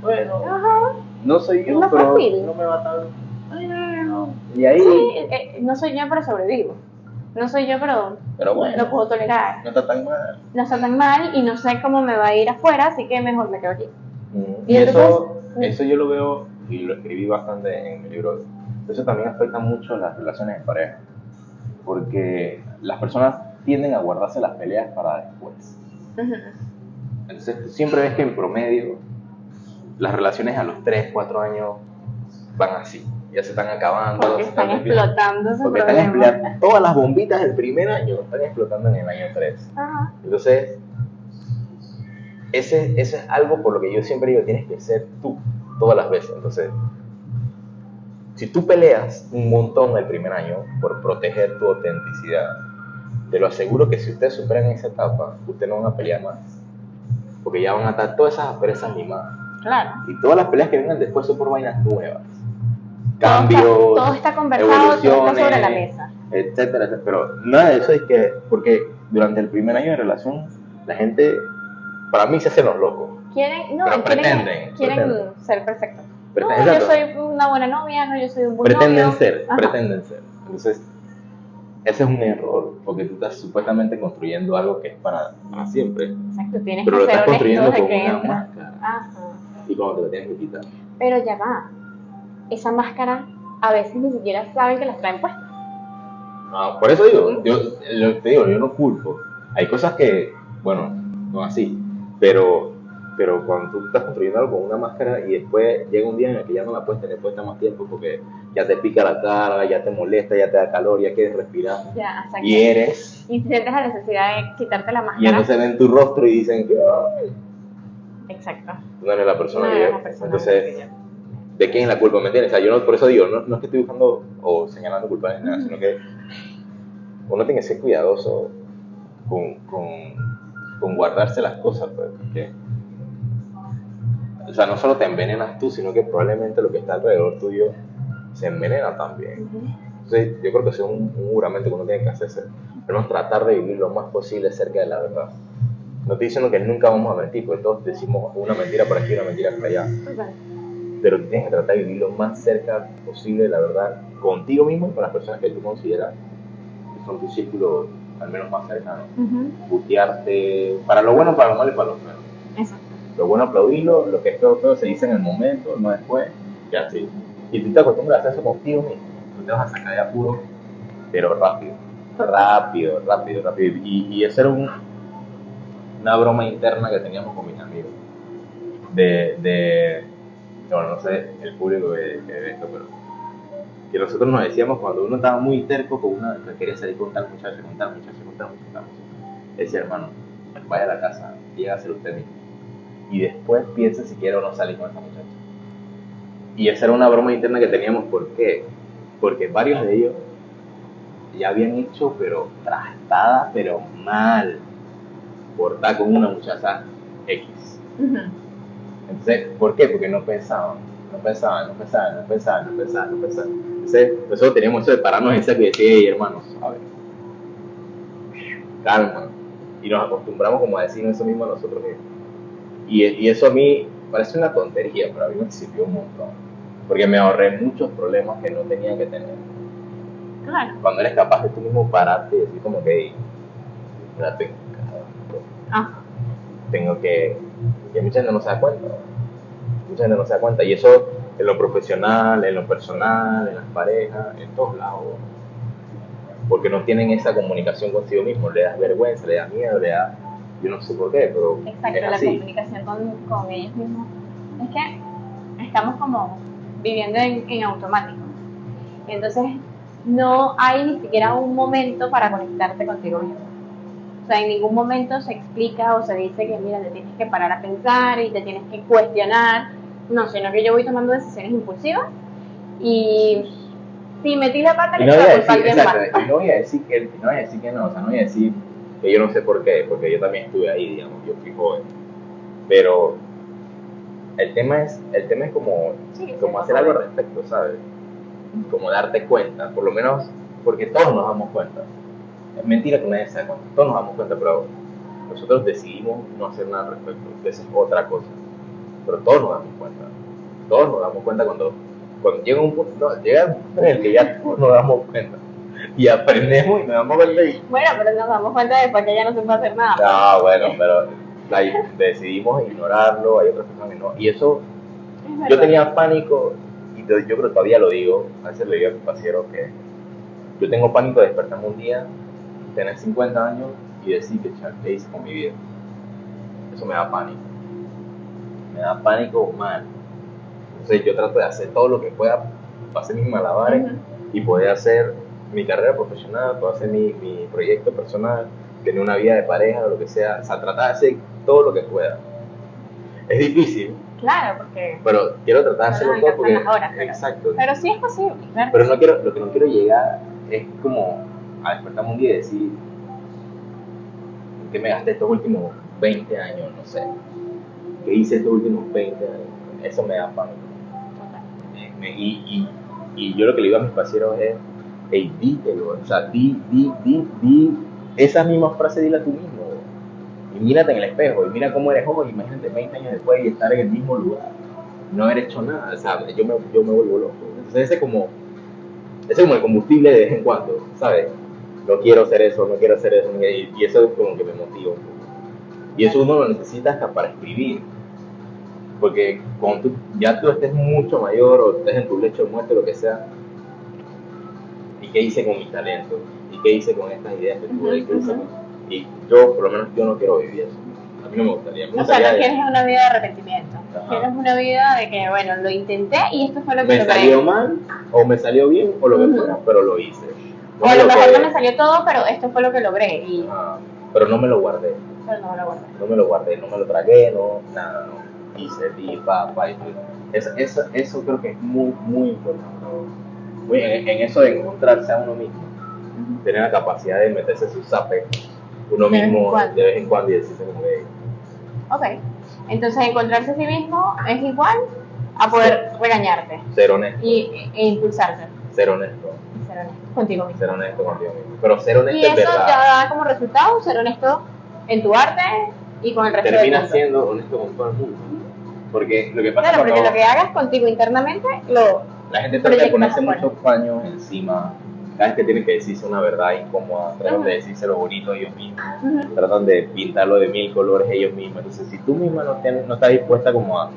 Speaker 3: bueno, no soy yo,
Speaker 1: Es más
Speaker 3: pero
Speaker 1: fácil.
Speaker 3: no me va tan... Y ahí...
Speaker 1: Sí, no soy yo, pero sobrevivo. No soy yo, pero
Speaker 3: bueno,
Speaker 1: lo puedo tolerar.
Speaker 3: no está tan mal.
Speaker 1: No está tan mal y no sé cómo me va a ir afuera, así que mejor me quedo aquí.
Speaker 3: Y eso yo lo veo y lo escribí bastante en mi libro, eso también afecta mucho las relaciones de pareja, porque las personas tienden a guardarse las peleas para después. Entonces tú siempre ves que en promedio las relaciones a los 3, 4 años van así, ya se están acabando.
Speaker 1: Porque están explotando ese
Speaker 3: porque
Speaker 1: problema.
Speaker 3: todas las bombitas del primer año están explotando en el año 3.
Speaker 1: Ajá.
Speaker 3: Entonces, ese es algo por lo que yo siempre digo, tienes que ser tú, todas las veces. Entonces, si tú peleas un montón el primer año por proteger tu autenticidad, te lo aseguro que si ustedes superan esa etapa, ustedes no van a pelear más. Porque ya van a estar todas esas asperezas limadas.
Speaker 1: Claro.
Speaker 3: Y todas las peleas que vengan después son por vainas nuevas. Cambios,
Speaker 1: todo está conversado, todo está sobre la mesa.
Speaker 3: Etcétera, etcétera. Pero nada de eso es que, porque durante el primer año de relación, la gente, para mí, se hacen los locos.
Speaker 1: Quieren
Speaker 3: pretenden
Speaker 1: ser perfectos.
Speaker 3: Pretenden,
Speaker 1: no, yo
Speaker 3: exacto.
Speaker 1: soy una buena novia, no, yo soy un buen
Speaker 3: pretenden
Speaker 1: novio.
Speaker 3: ser.
Speaker 1: Ajá.
Speaker 3: Entonces, ese es un error, porque tú estás supuestamente construyendo algo que es para siempre.
Speaker 1: Exacto, tienes
Speaker 3: pero
Speaker 1: que
Speaker 3: lo
Speaker 1: ser
Speaker 3: estás
Speaker 1: honesto
Speaker 3: construyendo
Speaker 1: desde
Speaker 3: con
Speaker 1: que
Speaker 3: una
Speaker 1: entras.
Speaker 3: máscara.
Speaker 1: Ajá.
Speaker 3: Y cuando te lo tienes que quitar.
Speaker 1: Pero ya va. Esa máscara a veces ni siquiera saben que las traen puestas.
Speaker 3: No, por eso digo, yo no culpo. Hay cosas que, bueno, no así, pero cuando tú estás construyendo algo con una máscara y después llega un día en el que ya no la puedes tener puesta más tiempo porque ya te pica la cara, ya te molesta, ya te da calor, ya quieres respirar.
Speaker 1: Ya, hasta
Speaker 3: Y eres.
Speaker 1: Y sientes la necesidad de quitarte la máscara.
Speaker 3: Y entonces ven tu rostro y dicen que
Speaker 1: Exacto.
Speaker 3: tú no eres la persona
Speaker 1: No
Speaker 3: que
Speaker 1: eres
Speaker 3: yo.
Speaker 1: la persona
Speaker 3: Entonces,
Speaker 1: que yo.
Speaker 3: ¿de quién es la culpa? ¿Me entiendes? O sea, yo no, por eso digo, no es que estoy buscando o señalando culpables ni nada, sino que uno tiene que ser cuidadoso con guardarse las cosas, pues, porque, o sea, no solo te envenenas tú, sino que probablemente lo que está alrededor tuyo se envenena también. Entonces, yo creo que eso es un juramento que uno tiene que hacerse. Debemos tratar de vivir lo más posible cerca de la verdad. No estoy diciendo que nunca vamos a mentir, porque todos decimos una mentira por aquí y una mentira por allá. Pero tú tienes que tratar de vivir lo más cerca posible de la verdad contigo mismo y con las personas que tú consideras que son tu círculo al menos más cercano. Putearte, para lo bueno, para lo malo y para lo feo.
Speaker 1: Exacto.
Speaker 3: Lo bueno aplaudirlo, lo que es feo se dice en el momento, no después, y así. Y tú te acostumbras a hacer eso contigo mismo, tú te vas a sacar de apuro, pero rápido. Y esa era una broma interna que teníamos con mis amigos. Bueno, no sé el público que ve esto, pero que nosotros nos decíamos cuando uno estaba muy terco con una que quería salir con tal muchacho, decía, hermano, vaya a la casa y llega a ser usted mismo y después piensa si quiere o no salir con esa muchacha. Y esa era una broma interna que teníamos. ¿Por qué? Porque varios de ellos ya habían hecho pero trastada, pero mal, por estar con una muchacha X. Entonces, ¿por qué? Porque no pensaban. Entonces, nosotros teníamos eso de pararnos en seco y decir, hey, hermanos, a ver, calma. Y nos acostumbramos como a decirnos eso mismo a nosotros mismos. Y eso a mí parece una tontería, pero a mí me sirvió un montón. Porque me ahorré muchos problemas que no tenía que tener.
Speaker 1: Claro.
Speaker 3: Cuando eres capaz de tú mismo pararte y decir como que, hey, espérate, tengo que mucha gente no se da cuenta. Y eso en lo profesional, en lo personal, en las parejas, en todos lados. Porque no tienen esa comunicación consigo mismo, le das vergüenza, le das miedo, yo no sé por qué, pero
Speaker 1: exacto,
Speaker 3: es
Speaker 1: la
Speaker 3: así.
Speaker 1: comunicación con ellos mismos. Es que estamos como viviendo en automático. Entonces no hay ni siquiera un momento para conectarte contigo mismo. O sea, en ningún momento se explica o se dice que mira, te tienes que parar a pensar y te tienes que cuestionar. No, sino que yo voy tomando decisiones impulsivas y si metí la pata, le echo la culpa a alguien más.
Speaker 3: Y no voy a decir que no, o sea, no voy a decir que yo no sé por qué, porque yo también estuve ahí, digamos, yo fui joven. Pero el tema es como hacer algo al respecto, ¿sabes? Como darte cuenta, por lo menos, porque todos nos damos cuenta. Es mentira que nadie se da cuenta, todos nos damos cuenta, pero nosotros decidimos no hacer nada al respecto, esa es otra cosa. Pero todos nos damos cuenta cuando llega un punto en el que ya todos nos damos cuenta y aprendemos y nos damos cuenta
Speaker 1: Bueno, pero nos damos cuenta después que ya no se puede hacer nada.
Speaker 3: No, bueno, pero decidimos ignorarlo, hay otras personas que no, y eso Yo tenía pánico, y yo creo que todavía lo digo, a veces le digo a mis paseros que yo tengo pánico de despertarme un día, tener 50 años y decir que ¿qué hice con mi vida? Eso me da pánico mal. Entonces yo trato de hacer todo lo que pueda para hacer mis malabares y poder hacer mi carrera profesional, poder hacer mi proyecto personal, tener una vida de pareja, lo que sea, o sea, tratar de hacer todo lo que pueda. Es difícil.
Speaker 1: Claro, porque...
Speaker 3: Pero quiero tratar de hacerlo todo porque...
Speaker 1: Horas,
Speaker 3: exacto.
Speaker 1: Pero sí es posible. Claro.
Speaker 3: Pero lo que no quiero llegar es como a despertarme un día y decir que me gasté estos últimos 20 años, no sé. ¿Qué hice estos últimos 20 años? Eso me da pánico. Y yo lo que le digo a mis paseros es, hey, dítelo, o sea, di esa misma frase, dila tú mismo. Y mírate en el espejo, y mira cómo eres hoy, imagínate 20 años después y estar en el mismo lugar. No haber hecho nada, o sea, yo me vuelvo loco. Entonces ese es como el combustible de vez en cuando, ¿sabes? No quiero hacer eso, y eso es como que me motiva un poco. Y eso uno lo necesita hasta para escribir. Porque cuando tú estés mucho mayor o estés en tu lecho de muerte, lo que sea, ¿y qué hice con mi talento? ¿Y qué hice con estas ideas que tuve? Y yo, por lo menos, yo no quiero vivir eso. A mí no me gustaría.
Speaker 1: O sea, no quieres una vida de arrepentimiento. Quieres una vida de que, bueno, lo intenté y esto fue lo que
Speaker 3: me salió mal, o me salió bien, o lo que fuera, pero lo hice.
Speaker 1: O a lo mejor no me salió todo, pero esto fue lo que logré.
Speaker 3: Pero no me lo guardé.
Speaker 1: No
Speaker 3: me lo guardé, no me lo tragué, nada, no. Hice, eso creo que es muy, muy importante. En eso de encontrarse a uno mismo, tener la capacidad de meterse su zape uno mismo de vez en cuando y decirse como que...
Speaker 1: Ok, entonces encontrarse a sí mismo es igual a poder regañarte.
Speaker 3: Ser honesto.
Speaker 1: E impulsarte.
Speaker 3: Ser honesto contigo mismo. Pero ser honesto
Speaker 1: y
Speaker 3: es verdad.
Speaker 1: Y eso te da como resultado ser honesto en tu arte y con el resto del mundo.
Speaker 3: Terminas siendo honesto con todo el mundo. Porque lo que pasa
Speaker 1: porque lo que hagas contigo internamente
Speaker 3: la gente trata de ponerse muchos paños encima. Cada vez que tienen que decirse una verdad incómoda, tratan de decirse lo bonito ellos mismos, tratan de pintarlo de 1000 colores ellos mismos. Entonces, si tú misma no estás dispuesta como a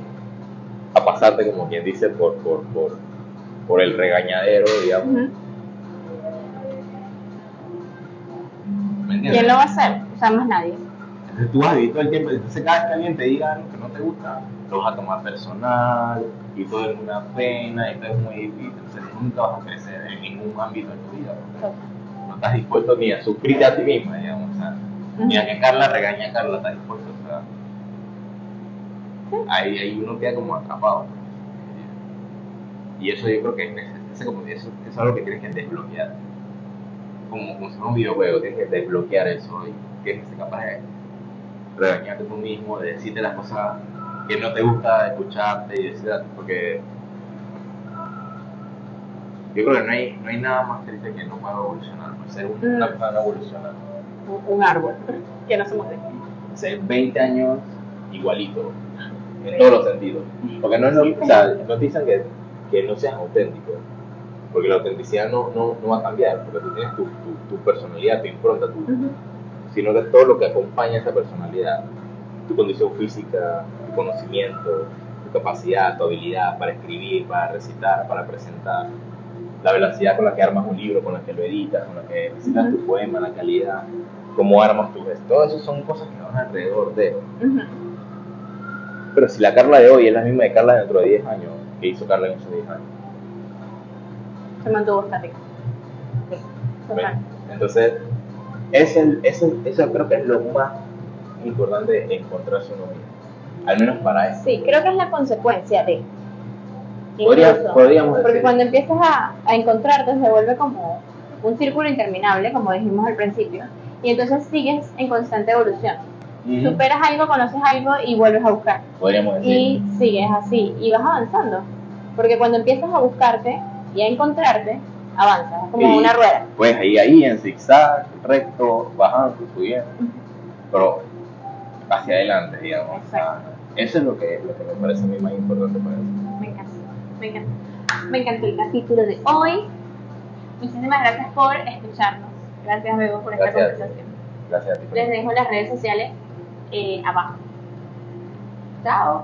Speaker 3: pasarte, como quien dice, por el regañadero, digamos. ¿Me entiendes?
Speaker 1: ¿Quién lo va a hacer? O sea, más nadie.
Speaker 3: Entonces tú vas a vivir todo el tiempo. Entonces cada vez que alguien te diga algo que no te gusta, lo vas a tomar personal, y todo es una pena, y todo es muy difícil. Entonces nunca vas a crecer en ningún ámbito de tu vida. No estás dispuesto ni a sufrirte a ti misma, digamos. O sea, ni a que Carla regañe a Carla, estás dispuesto. O sea, ahí uno queda como atrapado. Y eso yo creo que eso es algo que tienes que desbloquear. Como si fuera un videojuego, tienes que desbloquear eso y tienes que ser capaz de regañarte tú mismo, de decirte las cosas que no te gusta, escucharte y decir, porque yo creo que no hay nada más triste que no pueda evolucionar, ser una persona no evoluciona.
Speaker 1: Un árbol que no se mueve.
Speaker 3: Ser 20 años igualito, en todos los sentidos. Porque no te dicen que no seas auténtico, porque la autenticidad no va a cambiar, porque tú tienes tu personalidad, tu impronta, sino que todo lo que acompaña a esa personalidad, tu condición física, tu conocimiento, tu capacidad, tu habilidad para escribir, para recitar, para presentar, la velocidad con la que armas un libro, con la que lo editas, con la que recitas tu poema, la calidad, cómo armas tu gesto, todo eso son cosas que van alrededor de. Pero si la Carla de hoy es la misma de Carla dentro de 10 años, ¿qué hizo Carla en esos 10 años?
Speaker 1: Se mantuvo estática.
Speaker 3: Entonces, eso creo que es lo más importante de encontrarse uno mismo. Al menos para eso.
Speaker 1: Sí, creo que es la consecuencia de.
Speaker 3: Podríamos decir.
Speaker 1: Porque cuando empiezas a encontrarte se vuelve como un círculo interminable, como dijimos al principio, y entonces sigues en constante evolución. Superas algo, conoces algo y vuelves a buscar.
Speaker 3: Podríamos decir.
Speaker 1: Y sigues así, y vas avanzando. Porque cuando empiezas a buscarte y a encontrarte, avanzas, es como una rueda.
Speaker 3: Pues ahí en zigzag, recto, bajando, subiendo, pero hacia adelante, digamos. Eso es lo que me parece a mí más importante para eso.
Speaker 1: Me encantó el capítulo de hoy. Muchísimas gracias por escucharnos. Gracias, Bebo, por esta conversación.
Speaker 3: Gracias a ti.
Speaker 1: Les dejo las redes sociales abajo. Chao.